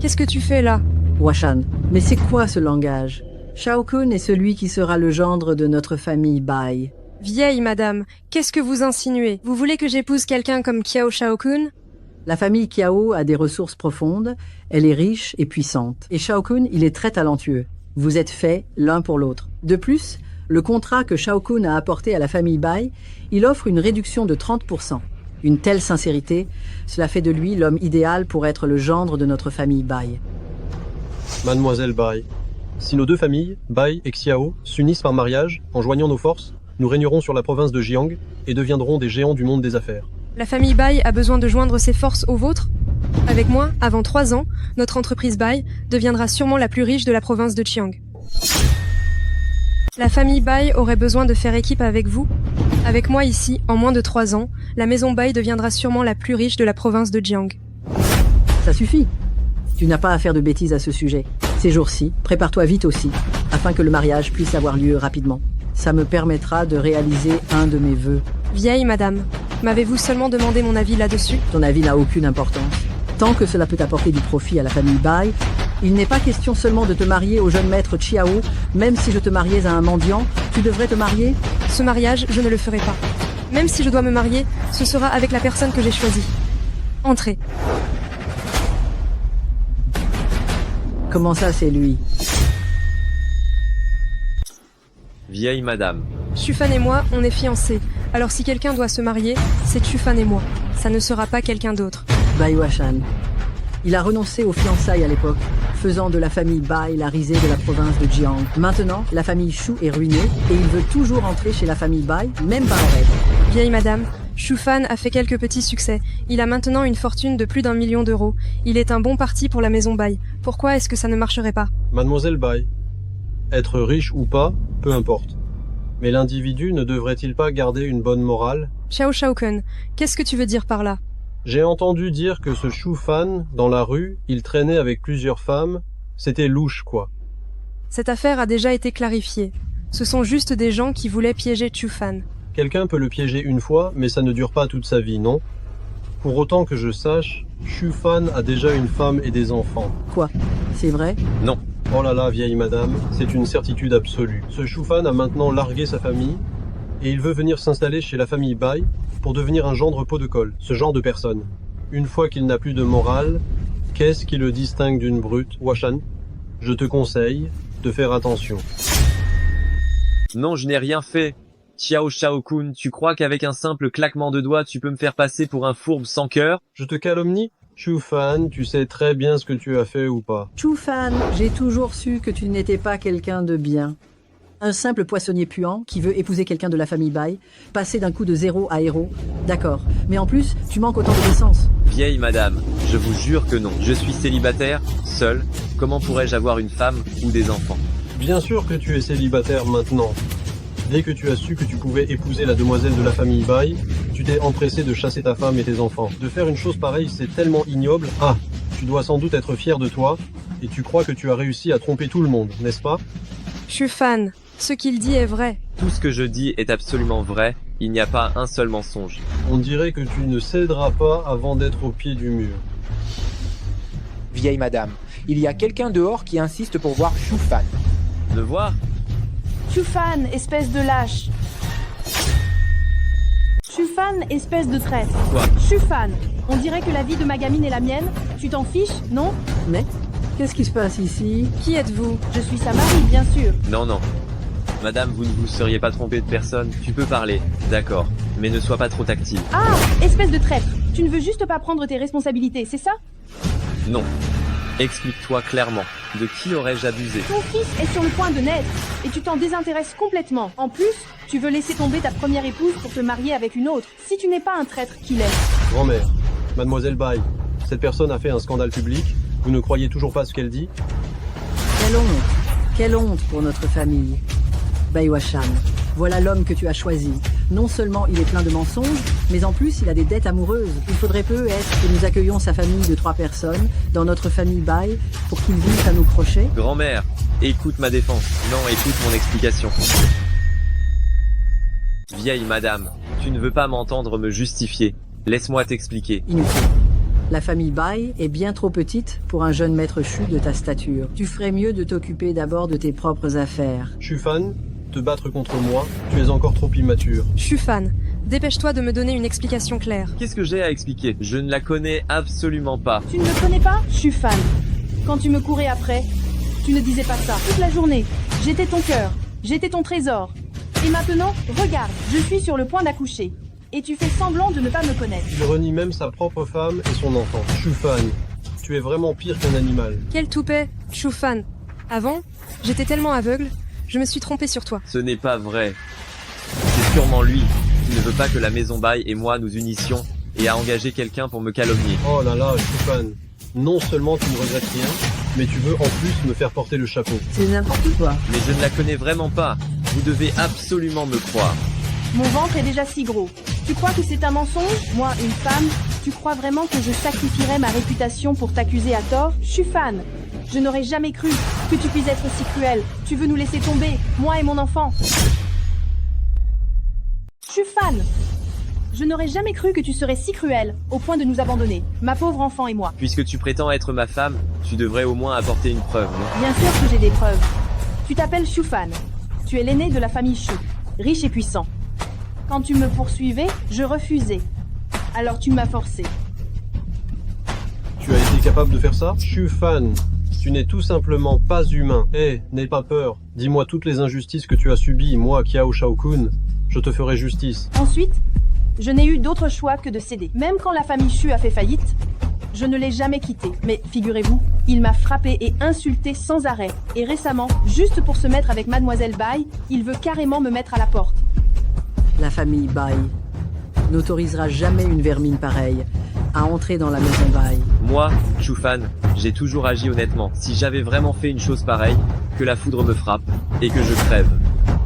qu'est-ce que tu fais là? Washan, mais c'est quoi ce langage? Shao Kun est celui qui sera le gendre de notre famille Bai. Vieille madame, qu'est-ce que vous insinuez? Vous voulez que j'épouse quelqu'un comme Kiao Shao Kun? La famille Kiao a des ressources profondes, elle est riche et puissante. Et Shao Kun, il est très talentueux. Vous êtes faits l'un pour l'autre. De plus, le contrat que Shao Kun a apporté à la famille Bai, il offre une réduction de 30%. Une telle sincérité, cela fait de lui l'homme idéal pour être le gendre de notre famille Bai. Mademoiselle Bai, si nos deux familles, Bai et Xiao, s'unissent par mariage, en joignant nos forces, nous régnerons sur la province de Jiang et deviendrons des géants du monde des affaires. La famille Bai a besoin de joindre ses forces aux vôtres? Avec moi, avant 3 ans, notre entreprise Bai deviendra sûrement la plus riche de la province de Jiang. La famille Bai aurait besoin de faire équipe avec vous? Avec moi ici, en moins de 3 ans, la maison Bai deviendra sûrement la plus riche de la province de Jiang. Ça suffit. Tu n'as pas à faire de bêtises à ce sujet. Ces jours-ci, prépare-toi vite aussi, afin que le mariage puisse avoir lieu rapidement. Ça me permettra de réaliser un de mes vœux. Vieille madame, m'avez-vous seulement demandé mon avis là-dessus? Ton avis n'a aucune importance. Tant que cela peut apporter du profit à la famille Bai, il n'est pas question seulement de te marier au jeune maître Chiao. Même si je te mariais à un mendiant, tu devrais te marier? Ce mariage, je ne le ferai pas. Même si je dois me marier, ce sera avec la personne que j'ai choisie. Entrez. Comment ça, c'est lui? Vieille madame. Chufan et moi, on est fiancés. Alors si quelqu'un doit se marier, c'est Chufan et moi. Ça ne sera pas quelqu'un d'autre. Bai Washan. Il a renoncé aux fiançailles à l'époque, faisant de la famille Bai la risée de la province de Jiang. Maintenant, la famille Shu est ruinée et il veut toujours entrer chez la famille Bai, même par rêve. Vieille madame, Chufan a fait quelques petits succès. Il a maintenant une fortune de plus d'1 million d'euros. Il est un bon parti pour la maison Bai. Pourquoi est-ce que ça ne marcherait pas? Mademoiselle Bai, être riche ou pas, peu importe. Mais l'individu ne devrait-il pas garder une bonne morale? Xiao Kun, qu'est-ce que tu veux dire par là? J'ai entendu dire que ce Chufan, dans la rue, il traînait avec plusieurs femmes. C'était louche, quoi. Cette affaire a déjà été clarifiée. Ce sont juste des gens qui voulaient piéger Chufan. Quelqu'un peut le piéger une fois, mais ça ne dure pas toute sa vie, non? Pour autant que je sache, Chufan a déjà une femme et des enfants. Quoi? C'est vrai? Non. Oh là là, vieille madame, c'est une certitude absolue. Ce Chufan a maintenant largué sa famille, et il veut venir s'installer chez la famille Bai pour devenir un gendre pot de colle, ce genre de personne. Une fois qu'il n'a plus de morale, qu'est-ce qui le distingue d'une brute? Washan, je te conseille de faire attention. Non, je n'ai rien fait. Shao Kun, tu crois qu'avec un simple claquement de doigts, tu peux me faire passer pour un fourbe sans cœur? Je te calomnie? Chufan, tu sais très bien ce que tu as fait ou pas? Chufan, j'ai toujours su que tu n'étais pas quelqu'un de bien. Un simple poissonnier puant qui veut épouser quelqu'un de la famille Bai, passer d'un coup de 0 à héros. D'accord, mais en plus, tu manques autant de décence. Vieille madame, je vous jure que non. Je suis célibataire, seul. Comment pourrais-je avoir une femme ou des enfants? Bien sûr que tu es célibataire maintenant. Dès que tu as su que tu pouvais épouser la demoiselle de la famille Bai, tu t'es empressé de chasser ta femme et tes enfants. De faire une chose pareille, c'est tellement ignoble. Ah, tu dois sans doute être fier de toi, et tu crois que tu as réussi à tromper tout le monde, n'est-ce pas? Chufan, ce qu'il dit est vrai. Tout ce que je dis est absolument vrai. Il n'y a pas un seul mensonge. On dirait que tu ne céderas pas avant d'être au pied du mur. Vieille madame, il y a quelqu'un dehors qui insiste pour voir Chufan. Le voir? Chufan, espèce de lâche. Chufan, espèce de traître. Quoi? Chufan, on dirait que la vie de ma gamine est la mienne. Tu t'en fiches, non? Mais qu'est-ce qui se passe ici? Qui êtes-vous? Je suis sa mari, bien sûr. Non, non. Madame, vous ne vous seriez pas trompée de personne. Tu peux parler, d'accord. Mais ne sois pas trop tactile. Ah, espèce de traître. Tu ne veux juste pas prendre tes responsabilités, c'est ça? Non. Explique-toi clairement. De qui aurais-je abusé? Ton fils est sur le point de naître et tu t'en désintéresses complètement. En plus, tu veux laisser tomber ta première épouse pour te marier avec une autre. Si tu n'es pas un traître, qui l'est? Grand-mère, mademoiselle Bai, cette personne a fait un scandale public. Vous ne croyez toujours pas ce qu'elle dit? Quelle honte! Quelle honte pour notre famille! Bai Washan, voilà l'homme que tu as choisi. Non seulement il est plein de mensonges, mais en plus il a des dettes amoureuses. Il faudrait peu être que nous accueillions sa famille de 3 personnes dans notre famille bail pour qu'il vive à nos crochets. Grand-mère, écoute ma défense. Non, écoute mon explication. Vieille madame, tu ne veux pas m'entendre me justifier. Laisse-moi t'expliquer. Inutile. La famille Bai est bien trop petite pour un jeune maître Shu de ta stature. Tu ferais mieux de t'occuper d'abord de tes propres affaires. Shufan, te battre contre moi, tu es encore trop immature. Shufan, dépêche-toi de me donner une explication claire. Qu'est-ce que j'ai à expliquer? Je ne la connais absolument pas. Tu ne me connais pas? Shufan. Quand tu me courais après, tu ne disais pas ça. Toute la journée, j'étais ton cœur, j'étais ton trésor. Et maintenant, regarde, je suis sur le point d'accoucher. Et tu fais semblant de ne pas me connaître. Il renie même sa propre femme et son enfant. Shufan, tu es vraiment pire qu'un animal. Quel toupet, Shufan. Avant, j'étais tellement aveugle, je me suis trompée sur toi. Ce n'est pas vrai. C'est sûrement lui qui ne veut pas que la maison Bai et moi nous unissions et a engagé quelqu'un pour me calomnier. Oh là là, Shufan. Non seulement tu ne regrettes rien, mais tu veux en plus me faire porter le chapeau. C'est n'importe quoi. Mais je ne la connais vraiment pas. Vous devez absolument me croire. Mon ventre est déjà si gros. Tu crois que c'est un mensonge? Moi, une femme, tu crois vraiment que je sacrifierais ma réputation pour t'accuser à tort? Shufan, je n'aurais jamais cru que tu puisses être si cruel. Tu veux nous laisser tomber, moi et mon enfant. Shufan, je n'aurais jamais cru que tu serais si cruel, au point de nous abandonner, ma pauvre enfant et moi. Puisque tu prétends être ma femme, tu devrais au moins apporter une preuve, non? Bien sûr que j'ai des preuves. Tu t'appelles Shufan. Tu es l'aîné de la famille Shu, riche et puissant. Quand tu me poursuivais, je refusais. Alors tu m'as forcé. Tu as été capable de faire ça? Shufan, tu n'es tout simplement pas humain. N'aie pas peur. Dis-moi toutes les injustices que tu as subies, moi, Kiao Shao-kun. Je te ferai justice. Ensuite, je n'ai eu d'autre choix que de céder. Même quand la famille Shu a fait faillite, je ne l'ai jamais quitté. Mais figurez-vous, il m'a frappé et insulté sans arrêt. Et récemment, juste pour se mettre avec Mademoiselle Bai, il veut carrément me mettre à la porte. La famille Bai n'autorisera jamais une vermine pareille à entrer dans la maison Bai. Moi, Shufan, j'ai toujours agi honnêtement. Si j'avais vraiment fait une chose pareille, que la foudre me frappe et que je crève.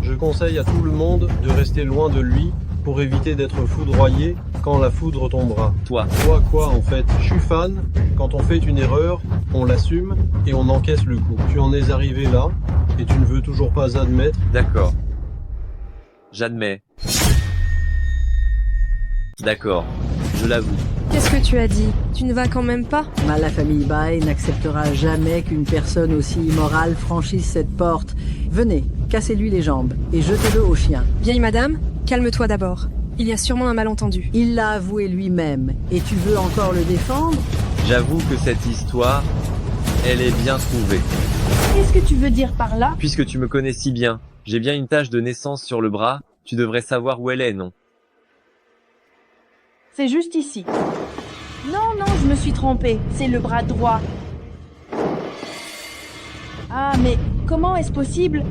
Je conseille à tout le monde de rester loin de lui pour éviter d'être foudroyé quand la foudre tombera. Toi quoi en fait? Shufan, quand on fait une erreur, on l'assume et on encaisse le coup. Tu en es arrivé là et tu ne veux toujours pas admettre? D'accord. J'admets. D'accord, je l'avoue. Qu'est-ce que tu as dit? Tu ne vas quand même pas? La famille Bai n'acceptera jamais qu'une personne aussi immorale franchisse cette porte. Venez, cassez-lui les jambes et jetez-le au chien. Vieille madame, calme-toi d'abord. Il y a sûrement un malentendu. Il l'a avoué lui-même. Et tu veux encore le défendre? J'avoue que cette histoire, elle est bien trouvée. Qu'est-ce que tu veux dire par là? Puisque tu me connais si bien, j'ai bien une tache de naissance sur le bras, tu devrais savoir où elle est, non? C'est juste ici. Non, je me suis trompée. C'est le bras droit. Ah, mais comment est-ce possible?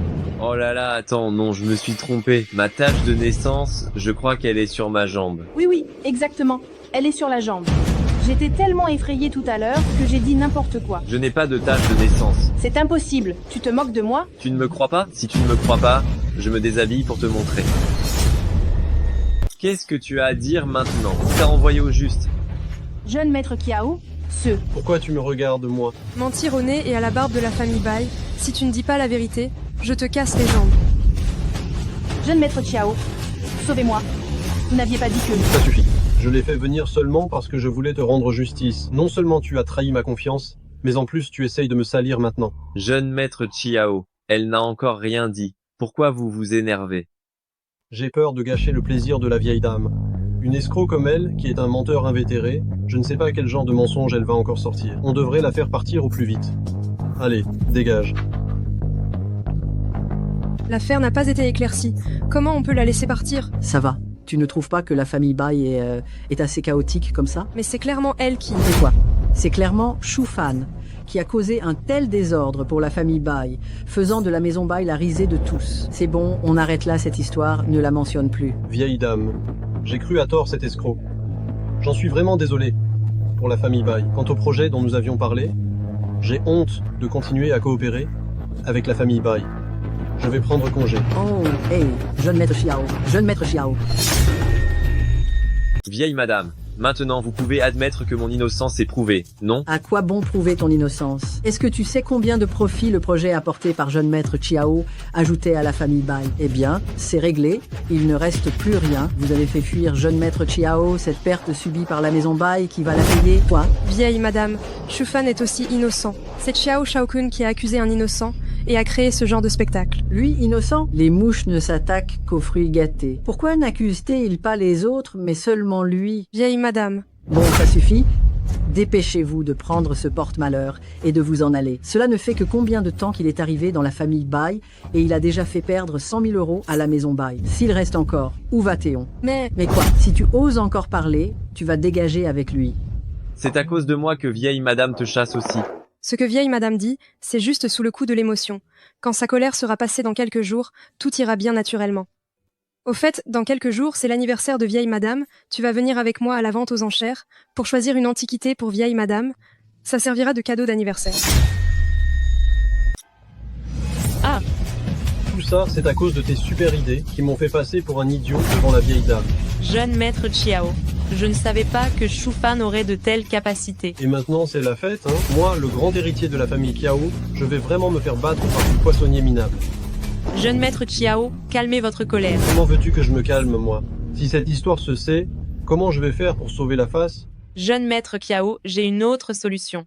Oh là là, attends, non, je me suis trompé. Ma tache de naissance, je crois qu'elle est sur ma jambe. Oui, exactement. Elle est sur la jambe. J'étais tellement effrayée tout à l'heure que j'ai dit n'importe quoi. Je n'ai pas de tache de naissance. C'est impossible. Tu te moques de moi? Tu ne me crois pas? Si tu ne me crois pas, je me déshabille pour te montrer. Qu'est-ce que tu as à dire maintenant? T'as envoyé au juste. Jeune maître Kiao, Pourquoi tu me regardes, moi? Mentir au nez et à la barbe de la famille Bai, si tu ne dis pas la vérité, je te casse les jambes. Jeune maître Chiao, sauvez-moi. Vous n'aviez pas dit que... Ça suffit. Je l'ai fait venir seulement parce que je voulais te rendre justice. Non seulement tu as trahi ma confiance, mais en plus tu essayes de me salir maintenant. Jeune maître Chiao, elle n'a encore rien dit. Pourquoi vous vous énervez? J'ai peur de gâcher le plaisir de la vieille dame. Une escroc comme elle, qui est un menteur invétéré, je ne sais pas quel genre de mensonge elle va encore sortir. On devrait la faire partir au plus vite. Allez, dégage. L'affaire n'a pas été éclaircie. Comment on peut la laisser partir? Ça va. Tu ne trouves pas que la famille Bai est assez chaotique comme ça? Mais c'est clairement elle qui... C'est quoi? C'est clairement Shufan qui a causé un tel désordre pour la famille Bai, faisant de la maison Bai la risée de tous. C'est bon, on arrête là cette histoire, ne la mentionne plus. Vieille dame, j'ai cru à tort cet escroc. J'en suis vraiment désolé pour la famille Bai. Quant au projet dont nous avions parlé, j'ai honte de continuer à coopérer avec la famille Bai. Je vais prendre congé. Oh, hey, jeune maître Xiao, jeune maître Xiao. Vieille madame, maintenant vous pouvez admettre que mon innocence est prouvée, non? À quoi bon prouver ton innocence? Est-ce que tu sais combien de profits le projet apporté par jeune maître Xiao ajoutait à la famille Bai? Eh bien, c'est réglé, il ne reste plus rien. Vous avez fait fuir jeune maître Xiao, cette perte subie par la maison Bai qui va la payer. Quoi? Vieille madame, Shufan est aussi innocent. C'est Xiao Shaokun qui a accusé un innocent et a créé ce genre de spectacle. Lui, innocent? Les mouches ne s'attaquent qu'aux fruits gâtés. Pourquoi n'accuse-t-il pas les autres, mais seulement lui? Vieille madame. Bon, ça suffit. Dépêchez-vous de prendre ce porte-malheur et de vous en aller. Cela ne fait que combien de temps qu'il est arrivé dans la famille Bai et il a déjà fait perdre 100 000 euros à la maison Bai. S'il reste encore, où va Théon? Mais quoi? Si tu oses encore parler, tu vas dégager avec lui. C'est à cause de moi que vieille madame te chasse aussi. Ce que vieille madame dit, c'est juste sous le coup de l'émotion. Quand sa colère sera passée dans quelques jours, tout ira bien naturellement. Au fait, dans quelques jours, c'est l'anniversaire de vieille madame, tu vas venir avec moi à la vente aux enchères, pour choisir une antiquité pour vieille madame. Ça servira de cadeau d'anniversaire. Ah! Tout ça, c'est à cause de tes super idées qui m'ont fait passer pour un idiot devant la vieille dame. Jeune maître Xiao, je ne savais pas que Shufan aurait de telles capacités. Et maintenant, c'est la fête, hein. Moi, le grand héritier de la famille Qiao, je vais vraiment me faire battre par ce poissonnier minable. Jeune maître Xiao, calmez votre colère. Comment veux-tu que je me calme, moi? Si cette histoire se sait, comment je vais faire pour sauver la face? Jeune maître Qiao, j'ai une autre solution.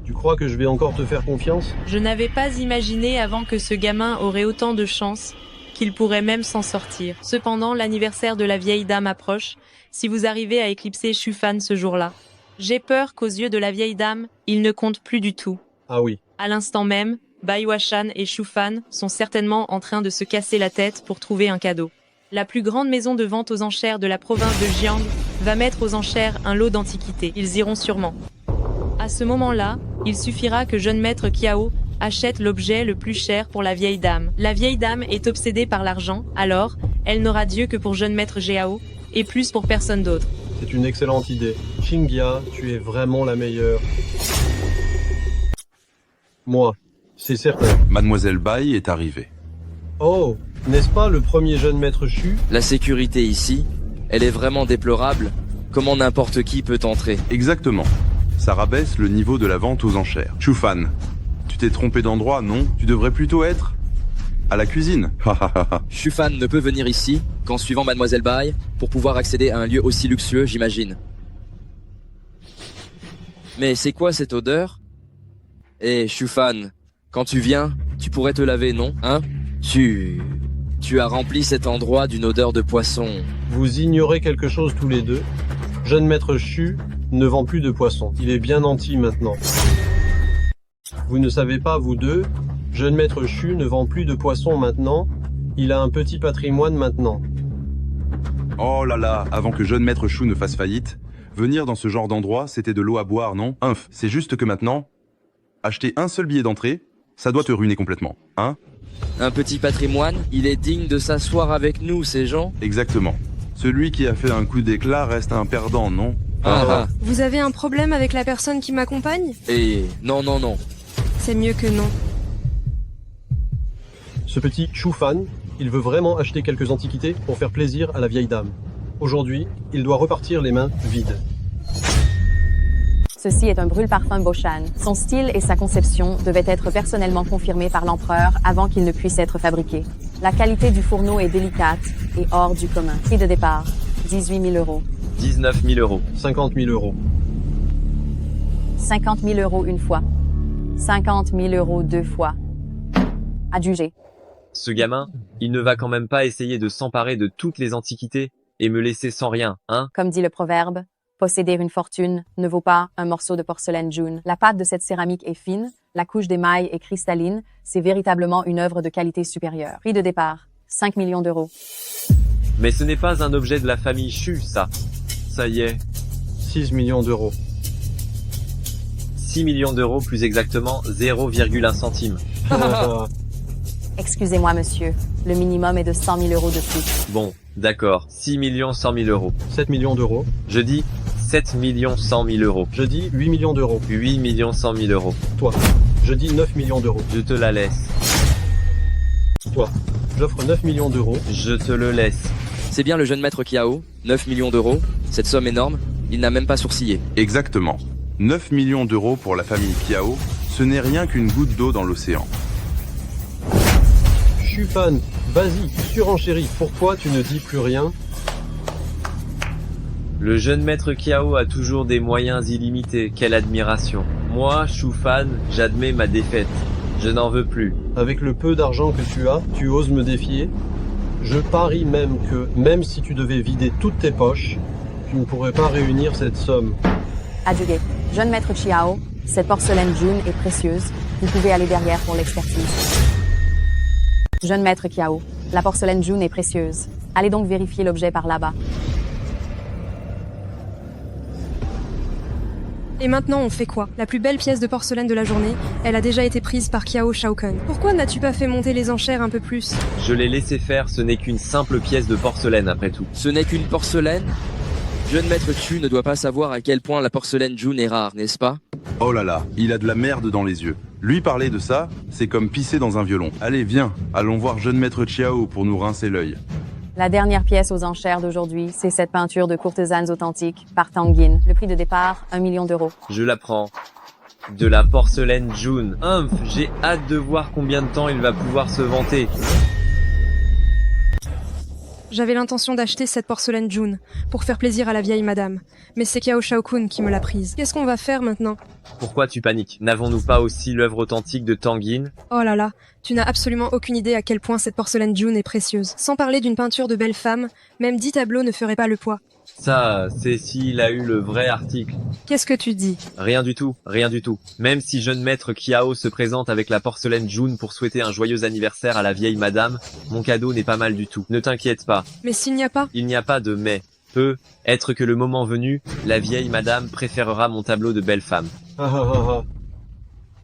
Tu crois que je vais encore te faire confiance? Je n'avais pas imaginé avant que ce gamin aurait autant de chance, qu'il pourrait même s'en sortir. Cependant, l'anniversaire de la vieille dame approche, si vous arrivez à éclipser Shufan ce jour-là. J'ai peur qu'aux yeux de la vieille dame, il ne compte plus du tout. Ah oui. À l'instant même, Bai Washan et Shufan sont certainement en train de se casser la tête pour trouver un cadeau. La plus grande maison de vente aux enchères de la province de Jiang va mettre aux enchères un lot d'antiquités. Ils iront sûrement. À ce moment-là, il suffira que jeune maître Qiao achète l'objet le plus cher pour la vieille dame. La vieille dame est obsédée par l'argent, alors elle n'aura Dieu que pour jeune maître Jiao et plus pour personne d'autre. C'est une excellente idée. Xinghia, tu es vraiment la meilleure. Moi, c'est certain. Mademoiselle Bai est arrivée. Oh, n'est-ce pas le premier jeune maître Chu? La sécurité ici, elle est vraiment déplorable. Comment n'importe qui peut entrer? Exactement. Ça rabaisse le niveau de la vente aux enchères. Shufan, tu t'es trompé d'endroit, non? Tu devrais plutôt être à la cuisine. Shufan ne peut venir ici qu'en suivant Mademoiselle Bai pour pouvoir accéder à un lieu aussi luxueux, j'imagine. Mais c'est quoi cette odeur? Eh, Shufan, quand tu viens, tu pourrais te laver, non? Hein? Tu as rempli cet endroit d'une odeur de poisson. Vous ignorez quelque chose tous les deux. Jeune maître Chu ne vend plus de poisson. Il est bien nanti maintenant. Vous ne savez pas, vous deux, jeune maître Chu ne vend plus de poisson maintenant. Il a un petit patrimoine maintenant. Oh là là, avant que jeune maître Chu ne fasse faillite, venir dans ce genre d'endroit, c'était de l'eau à boire, non? C'est juste que maintenant, acheter un seul billet d'entrée, ça doit te ruiner complètement, hein? Un petit patrimoine, il est digne de s'asseoir avec nous, ces gens? Exactement. Celui qui a fait un coup d'éclat reste un perdant, non? Vous avez un problème avec la personne qui m'accompagne? Et non. C'est mieux que non. Ce petit Shufan, il veut vraiment acheter quelques antiquités pour faire plaisir à la vieille dame. Aujourd'hui, il doit repartir les mains vides. Ceci est un brûle-parfum Boshan. Son style et sa conception devaient être personnellement confirmés par l'empereur avant qu'il ne puisse être fabriqué. La qualité du fourneau est délicate et hors du commun. Prix de départ, 18 000 euros. 19 000 euros. 50 000 euros. 50 000 euros une fois. 50 000 euros deux fois. Adjugé. Ce gamin, il ne va quand même pas essayer de s'emparer de toutes les antiquités et me laisser sans rien, hein? Comme dit le proverbe, posséder une fortune ne vaut pas un morceau de porcelaine jaune. La pâte de cette céramique est fine, la couche d'émail est cristalline, c'est véritablement une œuvre de qualité supérieure. Prix de départ, 5 millions d'euros. Mais ce n'est pas un objet de la famille Chu, ça. Ça y est. 6 millions d'euros. 6 millions d'euros, plus exactement 0,1 centime. Excusez-moi, monsieur. Le minimum est de 100 000 euros de plus. Bon, d'accord. 6 millions 100 000 euros. 7 millions d'euros. Je dis 7 millions 100 000 euros. Je dis 8 millions d'euros. 8 millions 100 000 euros. Toi. Je dis 9 millions d'euros. Je te la laisse. toi. J'offre 9 millions d'euros. Je te le laisse. C'est bien le jeune maître Kiao, 9 millions d'euros, cette somme énorme, il n'a même pas sourcillé. Exactement. 9 millions d'euros pour la famille Kiao, ce n'est rien qu'une goutte d'eau dans l'océan. Shufan, vas-y, surenchéris. Pourquoi tu ne dis plus rien? Le jeune maître Kiao a toujours des moyens illimités, quelle admiration. Moi, Shufan, j'admets ma défaite. Je n'en veux plus. Avec le peu d'argent que tu as, tu oses me défier? Je parie même que, même si tu devais vider toutes tes poches, tu ne pourrais pas réunir cette somme. Adjugé. Jeune maître Chiao, cette porcelaine June est précieuse. Vous pouvez aller derrière pour l'expertise. Jeune maître Kiao, la porcelaine June est précieuse. Allez donc vérifier l'objet par là-bas. Et maintenant, on fait quoi? La plus belle pièce de porcelaine de la journée, elle a déjà été prise par Kiao Shaokun. Pourquoi n'as-tu pas fait monter les enchères un peu plus? Je l'ai laissé faire, ce n'est qu'une simple pièce de porcelaine après tout. Ce n'est qu'une porcelaine? Jeune maître Chu ne doit pas savoir à quel point la porcelaine June est rare, n'est-ce pas? Oh là là, il a de la merde dans les yeux. Lui parler de ça, c'est comme pisser dans un violon. Allez, viens, allons voir jeune maître Chiao pour nous rincer l'œil. La dernière pièce aux enchères d'aujourd'hui, c'est cette peinture de courtisanes authentiques par Tanguin. Le prix de départ, 1 million d'euros. Je la prends. De la porcelaine June. J'ai hâte de voir combien de temps il va pouvoir se vanter. J'avais l'intention d'acheter cette porcelaine June, pour faire plaisir à la vieille madame. Mais c'est Kiao Shaokun qui me l'a prise. Qu'est-ce qu'on va faire maintenant? Pourquoi tu paniques? N'avons-nous pas aussi l'œuvre authentique de Tanguin? Oh là là, tu n'as absolument aucune idée à quel point cette porcelaine June est précieuse. Sans parler d'une peinture de belle femme, même 10 tableaux ne feraient pas le poids. Ça, c'est s'il a eu le vrai article. Qu'est-ce que tu dis? Rien du tout, rien du tout. Même si jeune maître Kiao se présente avec la porcelaine June pour souhaiter un joyeux anniversaire à la vieille madame, mon cadeau n'est pas mal du tout. Ne t'inquiète pas. Mais s'il n'y a pas? Il n'y a pas de mais. Peut être que le moment venu, la vieille madame préférera mon tableau de belle femme.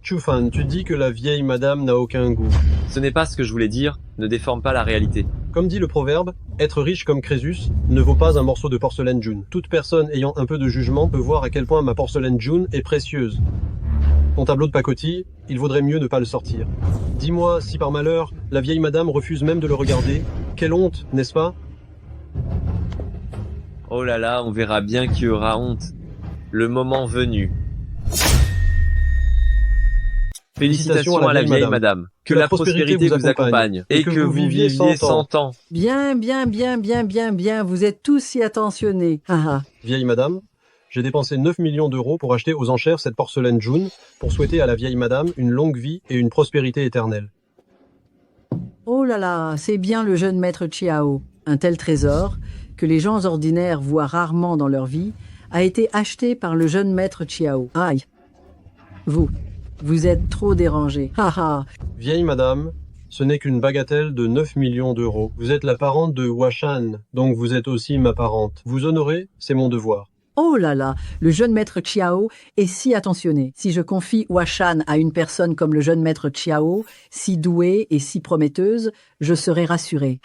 Shufan, tu dis que la vieille madame n'a aucun goût. Ce n'est pas ce que je voulais dire, ne déforme pas la réalité. Comme dit le proverbe, être riche comme Crésus ne vaut pas un morceau de porcelaine June. Toute personne ayant un peu de jugement peut voir à quel point ma porcelaine June est précieuse. Ton tableau de pacotille, il vaudrait mieux ne pas le sortir. Dis-moi, si par malheur, la vieille madame refuse même de le regarder, quelle honte, n'est-ce pas? Oh là là, on verra bien qui aura honte. Le moment venu. Félicitations à la vieille madame. Que la prospérité vous accompagne. Et que vous viviez 100 ans. Bien, bien, bien, bien, bien, bien. Vous êtes tous si attentionnés. Vieille madame, j'ai dépensé 9 millions d'euros pour acheter aux enchères cette porcelaine June pour souhaiter à la vieille madame une longue vie et une prospérité éternelle. Oh là là, c'est bien le jeune maître Chiao. Un tel trésor, que les gens ordinaires voient rarement dans leur vie, a été acheté par le jeune maître Chiao. Aïe. Vous êtes trop dérangé. Vieille madame, ce n'est qu'une bagatelle de 9 millions d'euros. Vous êtes la parente de Washan, donc vous êtes aussi ma parente. Vous honorer, c'est mon devoir. Oh là là, le jeune maître Chiao est si attentionné. Si je confie Washan à une personne comme le jeune maître Chiao, si douée et si prometteuse, je serai rassurée.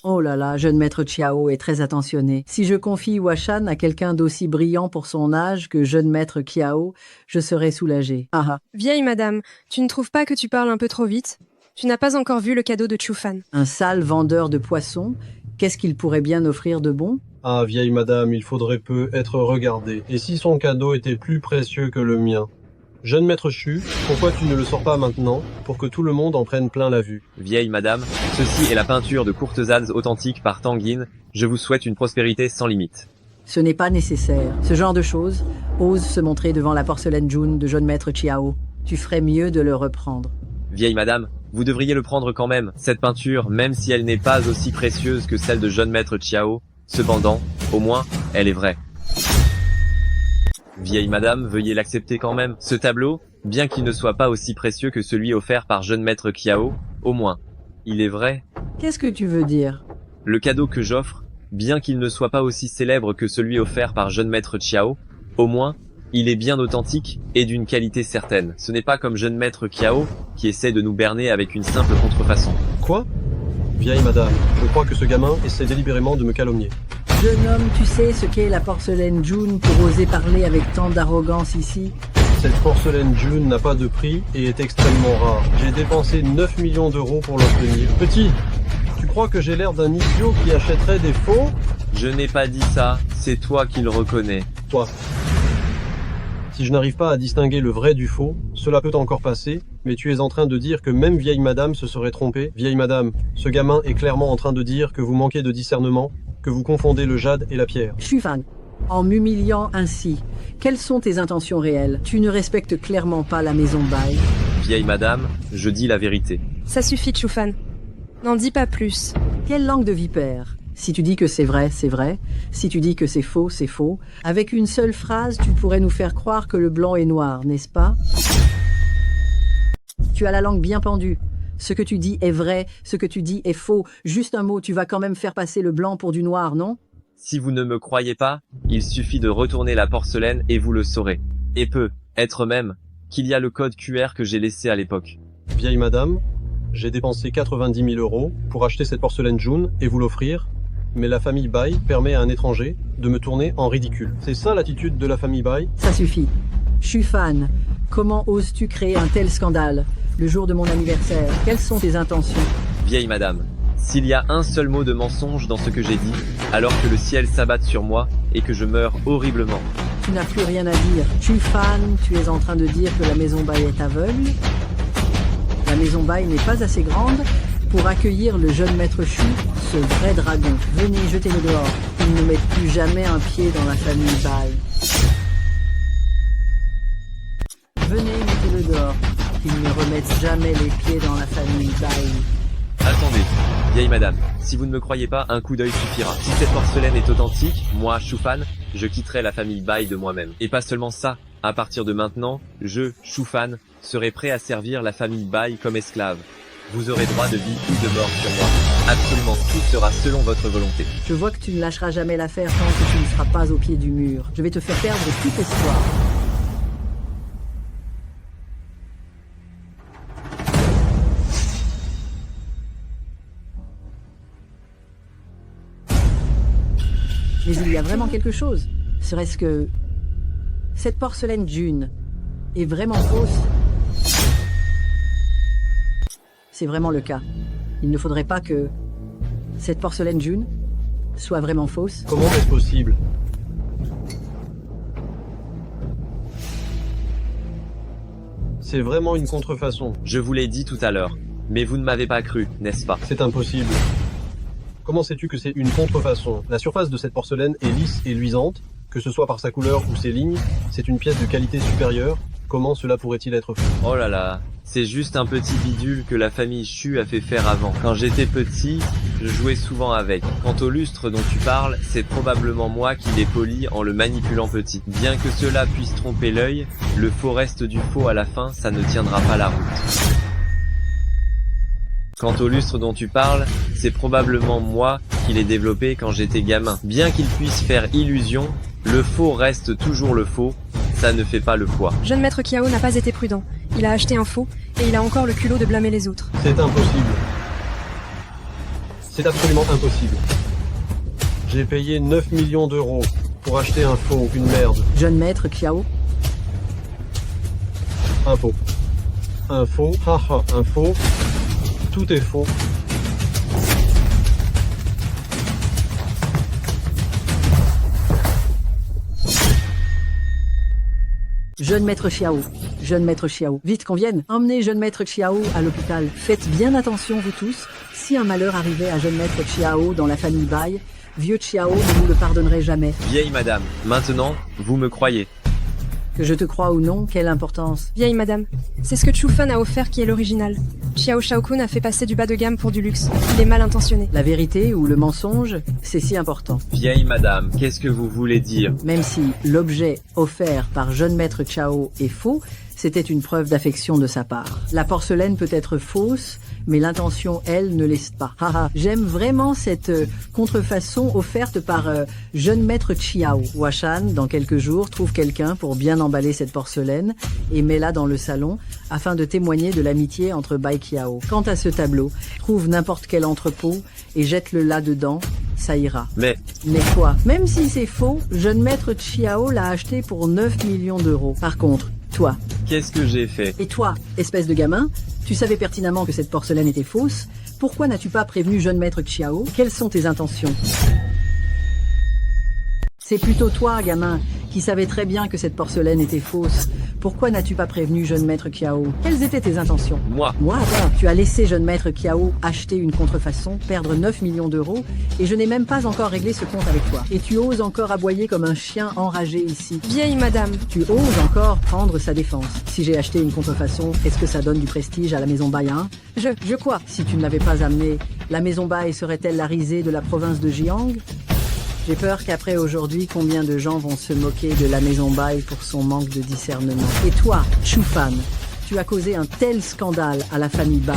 Oh là là, jeune maître Chiao est très attentionné. Si je confie Washan à quelqu'un d'aussi brillant pour son âge que jeune maître Kiao, je serai soulagée. Vieille madame, tu ne trouves pas que tu parles un peu trop vite? Tu n'as pas encore vu le cadeau de Shufan. Un sale vendeur de poissons? Qu'est-ce qu'il pourrait bien offrir de bon? Ah, vieille madame, il faudrait peu être regardé. Et si son cadeau était plus précieux que le mien? Jeune maître Chu, pourquoi tu ne le sors pas maintenant, pour que tout le monde en prenne plein la vue? Vieille madame, ceci est la peinture de courtisanes authentiques par Tanguin. Je vous souhaite une prospérité sans limite. Ce n'est pas nécessaire. Ce genre de choses ose se montrer devant la porcelaine June de jeune maître Chiao. Tu ferais mieux de le reprendre. Vieille madame, vous devriez le prendre quand même. Cette peinture, même si elle n'est pas aussi précieuse que celle de jeune maître Chiao, cependant, au moins, elle est vraie. Vieille madame, veuillez l'accepter quand même. Ce tableau, bien qu'il ne soit pas aussi précieux que celui offert par jeune maître Kiao, au moins, il est vrai. Qu'est-ce que tu veux dire? Le cadeau que j'offre, bien qu'il ne soit pas aussi célèbre que celui offert par jeune maître Chiao, au moins, il est bien authentique et d'une qualité certaine. Ce n'est pas comme jeune maître Kiao, qui essaie de nous berner avec une simple contrefaçon. Quoi? Vieille madame, je crois que ce gamin essaie délibérément de me calomnier. Jeune homme, tu sais ce qu'est la porcelaine June pour oser parler avec tant d'arrogance ici? Cette porcelaine June n'a pas de prix et est extrêmement rare. J'ai dépensé 9 millions d'euros pour l'obtenir. Petit, tu crois que j'ai l'air d'un idiot qui achèterait des faux? Je n'ai pas dit ça, c'est toi qui le reconnais. Toi. Si je n'arrive pas à distinguer le vrai du faux, cela peut encore passer, mais tu es en train de dire que même vieille madame se serait trompée. Vieille madame, ce gamin est clairement en train de dire que vous manquez de discernement, que vous confondez le jade et la pierre. Shufan, en m'humiliant ainsi, quelles sont tes intentions réelles? Tu ne respectes clairement pas la maison Bai. Vieille madame, je dis la vérité. Ça suffit, Shufan. N'en dis pas plus. Quelle langue de vipère? Si tu dis que c'est vrai, c'est vrai. Si tu dis que c'est faux, c'est faux. Avec une seule phrase, tu pourrais nous faire croire que le blanc est noir, n'est-ce pas? Tu as la langue bien pendue. Ce que tu dis est vrai, ce que tu dis est faux. Juste un mot, tu vas quand même faire passer le blanc pour du noir, non? Si vous ne me croyez pas, il suffit de retourner la porcelaine et vous le saurez. Et peut être même qu'il y a le code QR que j'ai laissé à l'époque. Vieille madame, j'ai dépensé 90 000 euros pour acheter cette porcelaine June et vous l'offrir, mais la famille Bai permet à un étranger de me tourner en ridicule. C'est ça l'attitude de la famille Bai? Ça suffit. Shufan, comment oses-tu créer un tel scandale le jour de mon anniversaire? Quelles sont tes intentions? Vieille madame, s'il y a un seul mot de mensonge dans ce que j'ai dit, alors que le ciel s'abatte sur moi et que je meurs horriblement. Tu n'as plus rien à dire. Shufan, tu es en train de dire que la maison Bai est aveugle? La maison Bai n'est pas assez grande pour accueillir le jeune maître Shu, ce vrai dragon. Venez, jetez-le dehors. Il ne met plus jamais un pied dans la famille Bai. Venez, mettez-le dehors. Qu'il ne remette jamais les pieds dans la famille Bai. Attendez, vieille madame, si vous ne me croyez pas, un coup d'œil suffira. Si cette porcelaine est authentique, moi, Shufan, je quitterai la famille Bai de moi-même. Et pas seulement ça, à partir de maintenant, je, Shufan, serai prêt à servir la famille Bai comme esclave. Vous aurez droit de vie ou de mort sur moi. Absolument tout sera selon votre volonté. Je vois que tu ne lâcheras jamais l'affaire tant que tu ne seras pas au pied du mur. Je vais te faire perdre tout espoir. Mais il y a vraiment quelque chose. Serait-ce que cette porcelaine June est vraiment fausse? C'est vraiment le cas. Il ne faudrait pas que cette porcelaine June soit vraiment fausse. Comment est-ce possible? C'est vraiment une contrefaçon. Je vous l'ai dit tout à l'heure, mais vous ne m'avez pas cru, n'est-ce pas? C'est impossible. Comment sais-tu que c'est une contrefaçon? La surface de cette porcelaine est lisse et luisante, que ce soit par sa couleur ou ses lignes, c'est une pièce de qualité supérieure. Comment cela pourrait-il être faux? Oh là là, c'est juste un petit bidule que la famille Shu a fait faire avant. Quand j'étais petit, je jouais souvent avec. Quant au lustre dont tu parles, c'est probablement moi qui l'ai poli en le manipulant petit. Bien que cela puisse tromper l'œil, le faux reste du faux à la fin, ça ne tiendra pas la route. Quant au lustre dont tu parles, c'est probablement moi qui l'ai développé quand j'étais gamin. Bien qu'il puisse faire illusion, le faux reste toujours le faux, ça ne fait pas le poids. Jeune maître Kiao n'a pas été prudent. Il a acheté un faux, et il a encore le culot de blâmer les autres. C'est impossible. C'est absolument impossible. J'ai payé 9 millions d'euros pour acheter un faux, une merde. Jeune maître Kiao? Un faux. Un faux, haha, un faux. Tout est faux. Jeune maître Xiao, jeune maître Xiao, vite qu'on vienne. Emmenez jeune maître Xiao à l'hôpital. Faites bien attention vous tous. Si un malheur arrivait à jeune maître Xiao dans la famille Bai, vieux Xiao ne nous le pardonnerait jamais. Vieille madame, maintenant, vous me croyez. Que je te croie ou non, quelle importance? Vieille madame, c'est ce que Chufan a offert qui est l'original. Xiao Shaokun a fait passer du bas de gamme pour du luxe. Il est mal intentionné. La vérité ou le mensonge, c'est si important. Vieille madame, qu'est-ce que vous voulez dire? Même si l'objet offert par jeune maître Xiao est faux, c'était une preuve d'affection de sa part. La porcelaine peut être fausse, mais l'intention, elle, ne l'est pas. Haha, j'aime vraiment cette contrefaçon offerte par jeune maître Xiao. Washan, dans quelques jours, trouve quelqu'un pour bien emballer cette porcelaine et met-la dans le salon afin de témoigner de l'amitié entre Bai Qiao. Quant à ce tableau, trouve n'importe quel entrepôt et jette-le là-dedans, ça ira. Mais quoi? Même si c'est faux, jeune maître Xiao l'a acheté pour 9 millions d'euros. Par contre, Toi. Qu'est-ce que j'ai fait? Et toi, espèce de gamin, tu savais pertinemment que cette porcelaine était fausse. Pourquoi n'as-tu pas prévenu jeune maître Xiao? Quelles sont tes intentions? C'est plutôt toi, gamin, qui savais très bien que cette porcelaine était fausse. Pourquoi n'as-tu pas prévenu jeune maître Xiao? Quelles étaient tes intentions? Moi, tu as laissé jeune maître Xiao acheter une contrefaçon, perdre 9 millions d'euros, et je n'ai même pas encore réglé ce compte avec toi. Et tu oses encore aboyer comme un chien enragé ici. Vieille madame. Tu oses encore prendre sa défense. Si j'ai acheté une contrefaçon, est-ce que ça donne du prestige à la maison Bai, hein? Je quoi? Si tu ne l'avais pas amenée, la maison Bai serait-elle la risée de la province de Jiang? J'ai peur qu'après aujourd'hui, combien de gens vont se moquer de la maison Bai pour son manque de discernement. Et toi, Shufan, tu as causé un tel scandale à la famille Bai,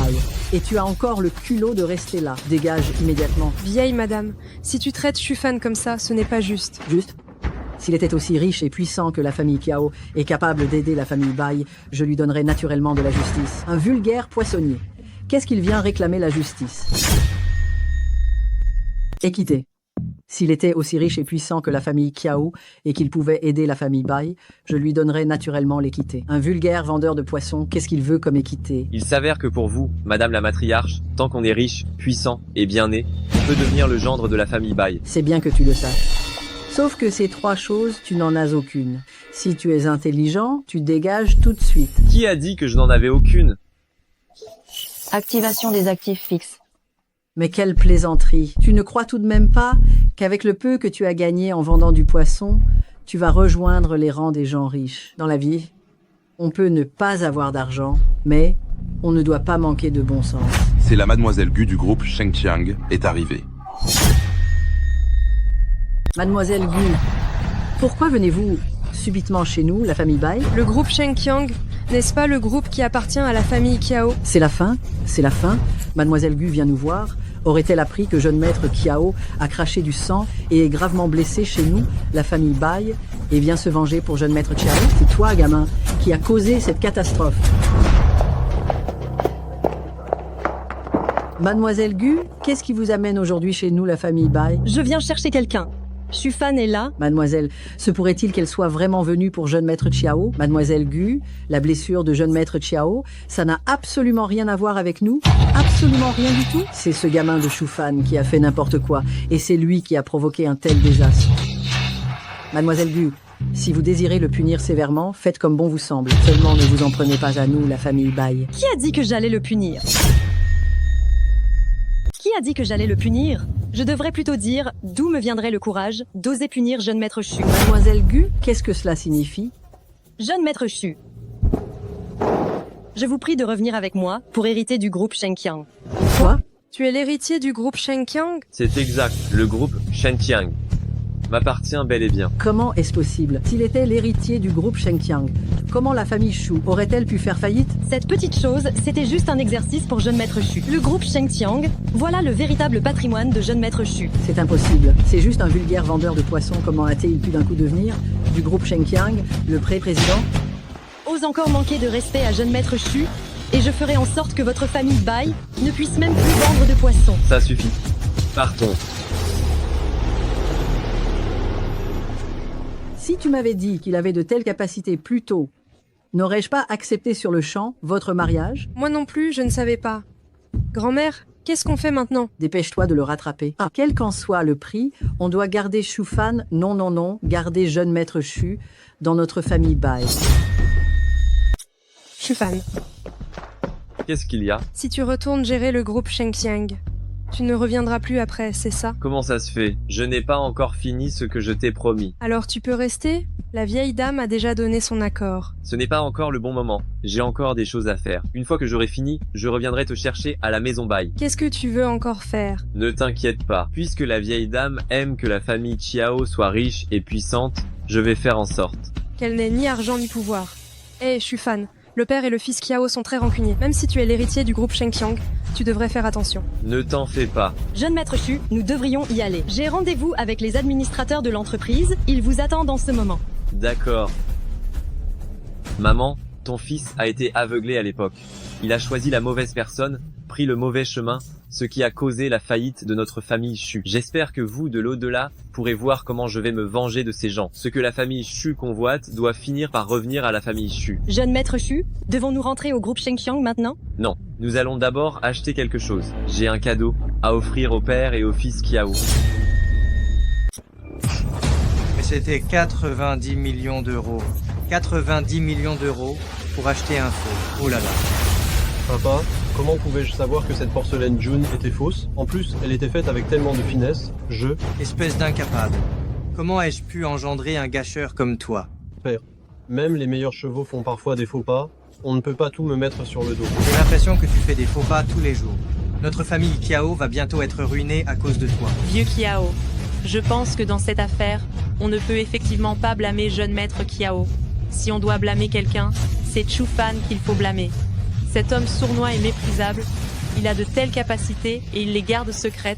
et tu as encore le culot de rester là. Dégage immédiatement. Vieille madame, si tu traites Shufan comme ça, ce n'est pas juste. Juste? S'il était aussi riche et puissant que la famille Kiao et capable d'aider la famille Bai, je lui donnerais naturellement de la justice. Un vulgaire poissonnier. Qu'est-ce qu'il vient réclamer la justice? Équité. S'il était aussi riche et puissant que la famille Kiao et qu'il pouvait aider la famille Bai, je lui donnerais naturellement l'équité. Un vulgaire vendeur de poissons, qu'est-ce qu'il veut comme équité? il s'avère que pour vous, madame la matriarche, tant qu'on est riche, puissant et bien né, on peut devenir le gendre de la famille Bai. C'est bien que tu le saches. Sauf que ces trois choses, tu n'en as aucune. Si tu es intelligent, tu dégages tout de suite. Qui a dit que je n'en avais aucune? Activation des actifs fixes. Mais quelle plaisanterie! Tu ne crois tout de même pas qu'avec le peu que tu as gagné en vendant du poisson, tu vas rejoindre les rangs des gens riches? Dans la vie, on peut ne pas avoir d'argent, mais on ne doit pas manquer de bon sens. C'est la mademoiselle Gu du groupe Shengqiang est arrivée. Mademoiselle Gu, pourquoi venez-vous subitement chez nous, la famille Bai? Le groupe Shengqiang, n'est-ce pas le groupe qui appartient à la famille Kiao? C'est la fin, c'est la fin. Mademoiselle Gu vient nous voir. Aurait-elle appris que jeune maître Kiao a craché du sang et est gravement blessé chez nous, la famille Bai, et vient se venger pour jeune maître Chiao? C'est toi, gamin, qui a causé cette catastrophe. Mademoiselle Gu, qu'est-ce qui vous amène aujourd'hui chez nous, la famille Bai? Je viens chercher quelqu'un. Shufan est là. Mademoiselle, se pourrait-il qu'elle soit vraiment venue pour jeune maître Chiao? Mademoiselle Gu, la blessure de jeune maître Chiao, ça n'a absolument rien à voir avec nous? Absolument rien du tout? C'est ce gamin de Shufan qui a fait n'importe quoi, et c'est lui qui a provoqué un tel désastre. Mademoiselle Gu, si vous désirez le punir sévèrement, faites comme bon vous semble. Seulement ne vous en prenez pas à nous, la famille Bai. Qui a dit que j'allais le punir? Qui a dit que j'allais le punir? Je devrais plutôt dire d'où me viendrait le courage d'oser punir jeune maître Chu. Mademoiselle Gu, qu'est-ce que cela signifie? Jeune maître Chu, je vous prie de revenir avec moi pour hériter du groupe Shengqiang. Quoi? Tu es l'héritier du groupe Shengqiang? C'est exact, le groupe Shengqiang m'appartient bel et bien. Comment est-ce possible? S'il était l'héritier du groupe Shengqiang, comment la famille Chu aurait-elle pu faire faillite? Cette petite chose, c'était juste un exercice pour jeune maître Chu. Le groupe Shengqiang, voilà le véritable patrimoine de jeune maître Chu. C'est impossible. C'est juste un vulgaire vendeur de poissons. Comment a-t-il pu d'un coup devenir du groupe Shengqiang, le pré-président? Ose encore manquer de respect à jeune maître Chu, et je ferai en sorte que votre famille Bai ne puisse même plus vendre de poissons. Ça suffit. Partons. Si tu m'avais dit qu'il avait de telles capacités plus tôt, n'aurais-je pas accepté sur le champ votre mariage? Moi non plus, je ne savais pas. Grand-mère, qu'est-ce qu'on fait maintenant? Dépêche-toi de le rattraper. Quel qu'en soit le prix, on doit garder Shufan, non, garder jeune maître Chu dans notre famille Bai. Shufan, Qu'est-ce qu'il y a? si tu retournes gérer le groupe Shengqiang, tu ne reviendras plus après, c'est ça? Comment ça se fait? Je n'ai pas encore fini ce que je t'ai promis. Alors tu peux rester? La vieille dame a déjà donné son accord. Ce n'est pas encore le bon moment. J'ai encore des choses à faire. Une fois que j'aurai fini, je reviendrai te chercher à la maison Bai. Qu'est-ce que tu veux encore faire? Ne t'inquiète pas. Puisque la vieille dame aime que la famille Chiao soit riche et puissante, je vais faire en sorte Qu'elle n'ait ni argent ni pouvoir. Hé, Shufan, le père et le fils Kiao sont très rancuniers. Même si tu es l'héritier du groupe Shengqiang, tu devrais faire attention. Ne t'en fais pas. Jeune maître Chu, nous devrions y aller. J'ai rendez-vous avec les administrateurs de l'entreprise. Ils vous attendent en ce moment. D'accord. Maman, Ton fils a été aveuglé à l'époque. Il a choisi la mauvaise personne, pris le mauvais chemin, ce qui a causé la faillite de notre famille Shu. J'espère que vous, de l'au-delà, pourrez voir comment je vais me venger de ces gens. Ce que la famille Shu convoite doit finir par revenir à la famille Shu. Jeune maître Shu, devons-nous rentrer au groupe Shengqiang maintenant? Non, nous allons d'abord acheter quelque chose. J'ai un cadeau à offrir au père et au fils Kiao. Mais c'était 90 millions d'euros. 90 millions d'euros pour acheter un faux. Oh là là. Papa, comment pouvais-je savoir que cette porcelaine June était fausse? En plus, elle était faite avec tellement de finesse. Espèce d'incapable. Comment ai-je pu engendrer un gâcheur comme toi? Père, même les meilleurs chevaux font parfois des faux pas. On ne peut pas tout me mettre sur le dos. J'ai l'impression que tu fais des faux pas tous les jours. Notre famille Kiao va bientôt être ruinée à cause de toi. Vieux Kiao, je pense que dans cette affaire, on ne peut effectivement pas blâmer jeune maître Kiao. Si on doit blâmer quelqu'un, c'est Chufan qu'il faut blâmer. Cet homme sournois et méprisable, il a de telles capacités et il les garde secrètes.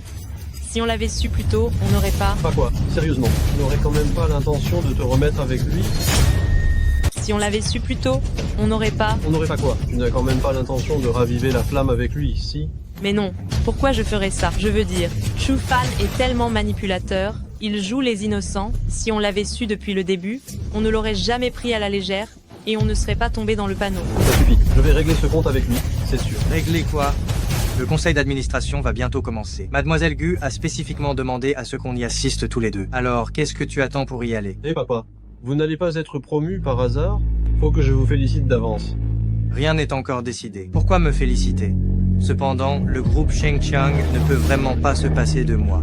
Si on l'avait su plus tôt, on n'aurait pas... Pas quoi? Sérieusement, tu n'aurais quand même pas l'intention de te remettre avec lui? Si on l'avait su plus tôt, on n'aurait pas... On n'aurait pas quoi? Tu n'as quand même pas l'intention de raviver la flamme avec lui, si? Mais non, pourquoi je ferais ça? Je veux dire, Chufan est tellement manipulateur, il joue les innocents. Si on l'avait su depuis le début, on ne l'aurait jamais pris à la légère et on ne serait pas tombé dans le panneau. Ça suffit, je vais régler ce compte avec lui, c'est sûr. Régler quoi? Le conseil d'administration va bientôt commencer. Mademoiselle Gu a spécifiquement demandé à ce qu'on y assiste tous les deux. Alors, qu'est-ce que tu attends pour y aller? Papa, vous n'allez pas être promu par hasard? Faut que je vous félicite d'avance. Rien n'est encore décidé. Pourquoi me féliciter? Cependant, le groupe Shengqiang ne peut vraiment pas se passer de moi.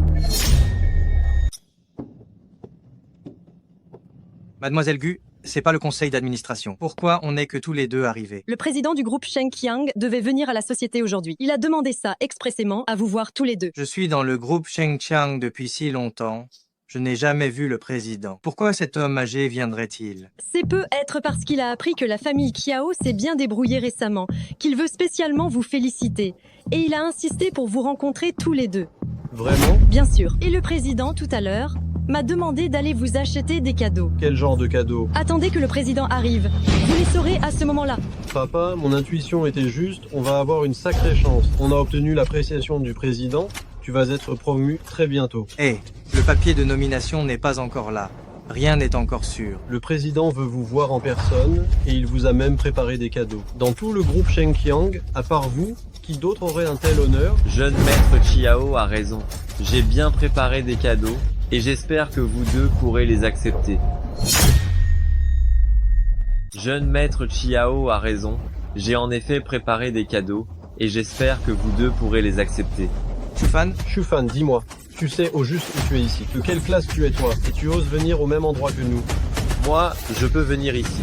Mademoiselle Gu, c'est pas le conseil d'administration. Pourquoi on n'est que tous les deux arrivés? Le président du groupe Shengqiang devait venir à la société aujourd'hui. Il a demandé ça expressément à vous voir tous les deux. Je suis dans le groupe Shengqiang depuis si longtemps. Je n'ai jamais vu le président. Pourquoi cet homme âgé viendrait-il? C'est peut-être parce qu'il a appris que la famille Kiao s'est bien débrouillée récemment, qu'il veut spécialement vous féliciter. Et il a insisté pour vous rencontrer tous les deux. Vraiment? Bien sûr. Et le président, tout à l'heure, m'a demandé d'aller vous acheter des cadeaux. Quel genre de cadeaux? Attendez que le président arrive. Vous les saurez à ce moment-là. Papa, mon intuition était juste, on va avoir une sacrée chance. On a obtenu l'appréciation du président. Tu vas être promu très bientôt. Le papier de nomination n'est pas encore là. Rien n'est encore sûr. Le président veut vous voir en personne et il vous a même préparé des cadeaux. Dans tout le groupe Shengqiang, à part vous, qui d'autre aurait un tel honneur? Jeune maître Chiao a raison. J'ai bien préparé des cadeaux et j'espère que vous deux pourrez les accepter. Jeune maître Chiao a raison. J'ai en effet préparé des cadeaux et j'espère que vous deux pourrez les accepter. Chufan, dis-moi, tu sais au juste où tu es ici. De quelle classe tu es toi? Et tu oses venir au même endroit que nous? Moi, je peux venir ici.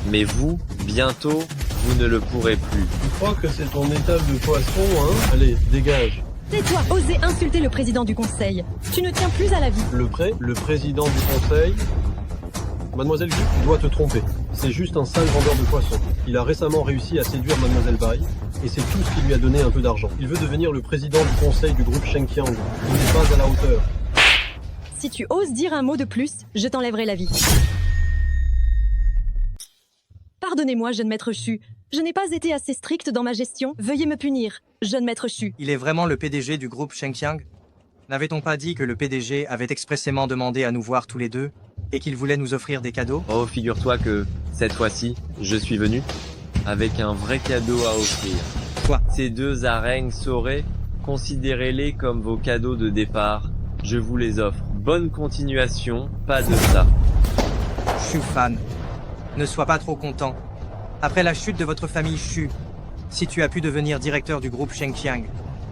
Mais vous, bientôt, vous ne le pourrez plus. Tu crois que c'est ton étal de poisson, hein? Allez, dégage. Tais-toi, osez insulter le président du conseil. Tu ne tiens plus à la vie. Le président du conseil? Mademoiselle Gu, tu dois te tromper. C'est juste un sale vendeur de poissons. Il a récemment réussi à séduire Mademoiselle Bai, et c'est tout ce qui lui a donné un peu d'argent. Il veut devenir le président du conseil du groupe Shengqiang. Il n'est pas à la hauteur. Si tu oses dire un mot de plus, je t'enlèverai la vie. Pardonnez-moi, jeune maître Shu. Je n'ai pas été assez stricte dans ma gestion. Veuillez me punir, jeune maître Shu. Il est vraiment le PDG du groupe Shengqiang? N'avait-on pas dit que le PDG avait expressément demandé à nous voir tous les deux et qu'il voulait nous offrir des cadeaux? Oh, figure-toi que, cette fois-ci, je suis venu avec un vrai cadeau à offrir. Quoi? Ces deux arengs sauraient, considérez-les comme vos cadeaux de départ. Je vous les offre. Bonne continuation, pas de ça. Chufan, ne sois pas trop content. Après la chute de votre famille Shu, si tu as pu devenir directeur du groupe Shengqiang,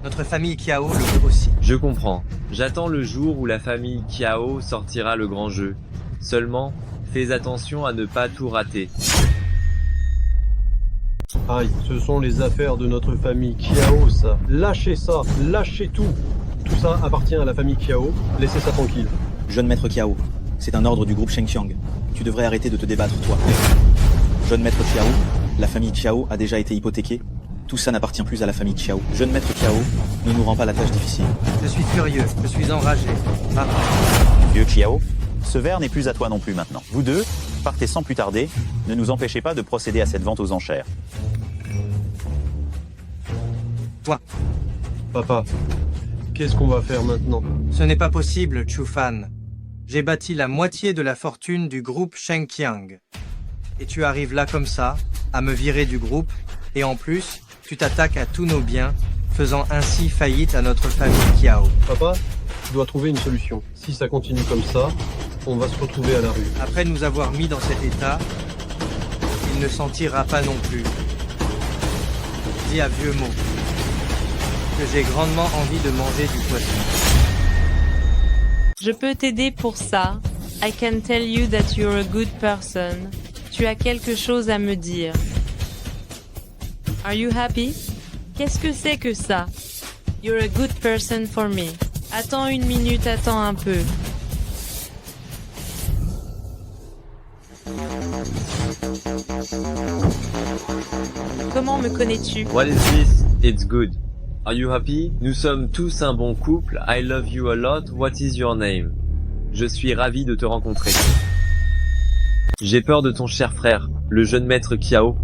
notre famille Kiao le veut aussi. Je comprends. J'attends le jour où la famille Kiao sortira le grand jeu. Seulement, fais attention à ne pas tout rater. Aïe, ce sont les affaires de notre famille Kiao, ça. Lâchez ça, lâchez tout. Tout ça appartient à la famille Kiao. Laissez ça tranquille. Jeune maître Kiao, c'est un ordre du groupe Shengqiang. Tu devrais arrêter de te débattre, toi. Jeune maître Kiao, la famille Kiao a déjà été hypothéquée. Tout ça n'appartient plus à la famille Kiao. Jeune maître Kiao, ne nous rend pas la tâche difficile. Je suis furieux, je suis enragé. Vieux Kiao, ce verre n'est plus à toi non plus maintenant. Vous deux, partez sans plus tarder, ne nous empêchez pas de procéder à cette vente aux enchères. Toi. Papa, qu'est-ce qu'on va faire maintenant? Ce n'est pas possible, Chufan. J'ai bâti la moitié de la fortune du groupe Shengqiang. Et tu arrives là comme ça, à me virer du groupe, et en plus, tu t'attaques à tous nos biens, faisant ainsi faillite à notre famille Kiao. Papa, tu dois trouver une solution. Si ça continue comme ça, on va se retrouver à la rue. Après nous avoir mis dans cet état, il ne s'en tirera pas non plus. Dis à vieux mot que j'ai grandement envie de manger du poisson. Je peux t'aider pour ça. I can tell you that you're a good person. Tu as quelque chose à me dire. Are you happy? Qu'est-ce que c'est que ça? You're a good person for me. Attends une minute, attends un peu. Comment me connais-tu? What is this? It's good. Are you happy? Nous sommes tous un bon couple. I love you a lot. What is your name? Je suis ravi de te rencontrer. J'ai peur de ton cher frère, le jeune maître Kiao.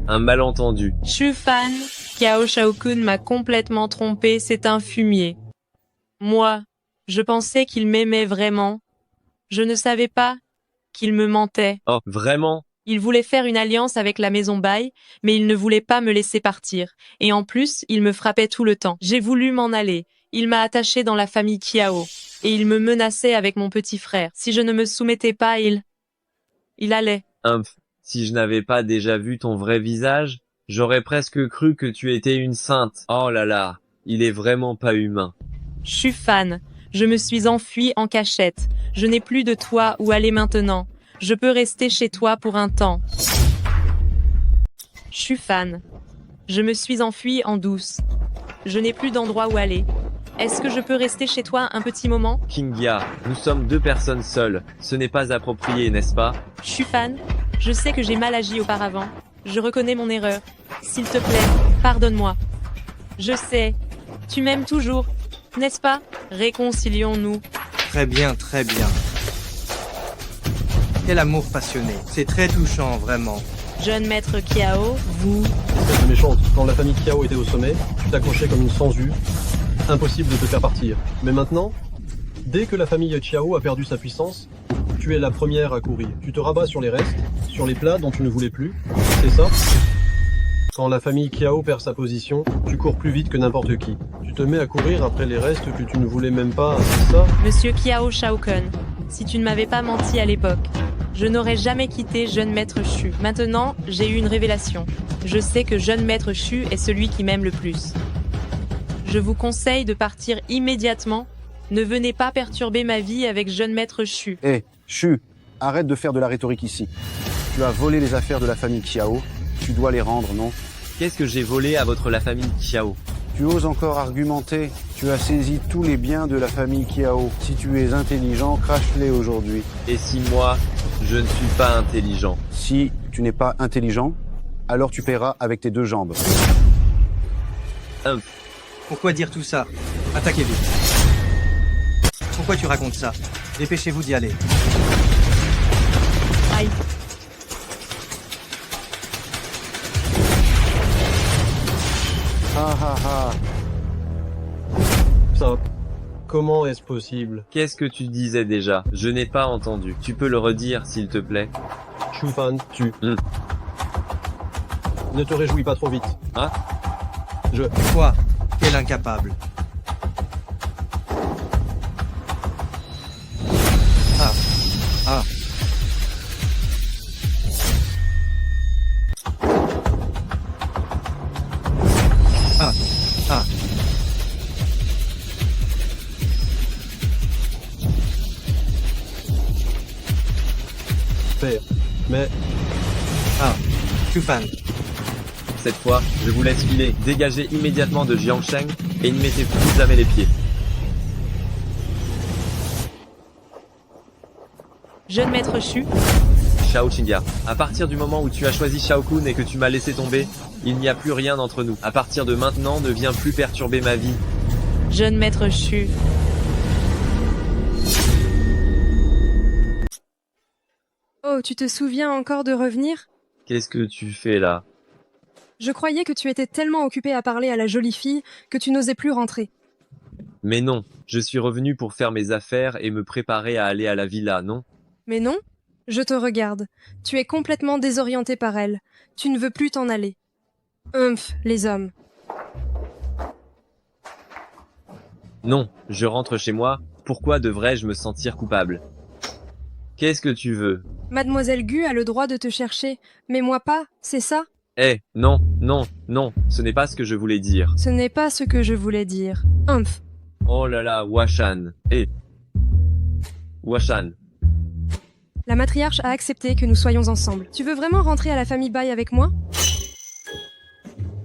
Un malentendu. Chufan, Kiao Shaokun m'a complètement trompé, c'est un fumier. Moi, je pensais qu'il m'aimait vraiment. Je ne savais pas qu'il me mentait. Oh, vraiment? Il voulait faire une alliance avec la maison Bai, mais il ne voulait pas me laisser partir. Et en plus, il me frappait tout le temps. J'ai voulu m'en aller. Il m'a attaché dans la famille Kiao. Et il me menaçait avec mon petit frère. Si je ne me soumettais pas, il allait. Si je n'avais pas déjà vu ton vrai visage, j'aurais presque cru que tu étais une sainte. Oh là là, il est vraiment pas humain. Chufan, je me suis enfuie en cachette. Je n'ai plus de toit où aller maintenant. Je peux rester chez toi pour un temps. Chufan, je me suis enfuie en douce. Je n'ai plus d'endroit où aller. Est-ce que je peux rester chez toi un petit moment? Kingya, nous sommes deux personnes seules. Ce n'est pas approprié, n'est-ce pas? Chufan, je sais que j'ai mal agi auparavant. Je reconnais mon erreur. S'il te plaît, pardonne-moi. Je sais, tu m'aimes toujours, n'est-ce pas? Réconcilions-nous. Très bien, très bien. Quel amour passionné. C'est très touchant, vraiment. Jeune maître Kiao, vous... Espèce de méchante, quand la famille Kiao était au sommet, tu t'accrochais comme une sangsue. Impossible de te faire partir. Mais maintenant, dès que la famille Chiao a perdu sa puissance, tu es la première à courir. Tu te rabats sur les restes, sur les plats dont tu ne voulais plus. C'est ça? Quand la famille Kiao perd sa position, tu cours plus vite que n'importe qui. Tu te mets à courir après les restes que tu ne voulais même pas, c'est ça? Monsieur Kiao Shaokun, si tu ne m'avais pas menti à l'époque, je n'aurais jamais quitté Jeune Maître Shu. Maintenant, j'ai eu une révélation. Je sais que Jeune Maître Shu est celui qui m'aime le plus. Je vous conseille de partir immédiatement. Ne venez pas perturber ma vie avec Jeune Maître Shu. Hé, Shu, arrête de faire de la rhétorique ici. Tu as volé les affaires de la famille Kiao. Tu dois les rendre, non? Qu'est-ce que j'ai volé à la famille Kiao? Tu oses encore argumenter. Tu as saisi tous les biens de la famille Kiao. Si tu es intelligent, crache-les aujourd'hui. Et si moi, je ne suis pas intelligent? Si tu n'es pas intelligent, alors tu paieras avec tes deux jambes. Pourquoi dire tout ça? Attaquez vite. Pourquoi tu racontes ça? Dépêchez-vous d'y aller. Aïe. Ah ah ah. Ça, comment est-ce possible? Qu'est-ce que tu disais déjà? Je n'ai pas entendu. Tu peux le redire, s'il te plaît? Chufan, tu... Ne te réjouis pas trop vite. Hein? Quoi? Quel incapable. Ah. Ah. Ah. Ah. Père, mais... Ah. Chufan. Cette fois, je vous laisse filer. Dégagez immédiatement de Jiangsheng et n'y mettez plus jamais les pieds. Jeune Maître Shu. Shao Qingya, à partir du moment où tu as choisi Shao Kun et que tu m'as laissé tomber, il n'y a plus rien entre nous. À partir de maintenant, ne viens plus perturber ma vie. Jeune Maître Shu. Oh Oh, tu te souviens encore de revenir? Qu'est-ce que tu fais là? Je croyais que tu étais tellement occupé à parler à la jolie fille que tu n'osais plus rentrer. Mais non, je suis revenu pour faire mes affaires et me préparer à aller à la villa, non? Mais non, je te regarde. Tu es complètement désorienté par elle. Tu ne veux plus t'en aller. Les hommes. Non, je rentre chez moi, pourquoi devrais-je me sentir coupable? Qu'est-ce que tu veux? Mademoiselle Gu a le droit de te chercher, mais moi pas, c'est ça? Non, non, non, ce n'est pas ce que je voulais dire. Ce n'est pas ce que je voulais dire. Oh là là, Washan. Washan. La matriarche a accepté que nous soyons ensemble. Tu veux vraiment rentrer à la famille Bai avec moi?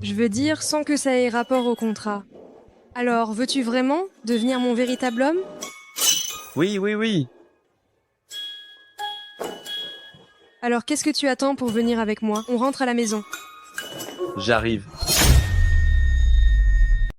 Je veux dire sans que ça ait rapport au contrat. Alors, veux-tu vraiment devenir mon véritable homme? Oui, oui, oui. Alors, qu'est-ce que tu attends pour venir avec moi? On rentre à la maison. J'arrive.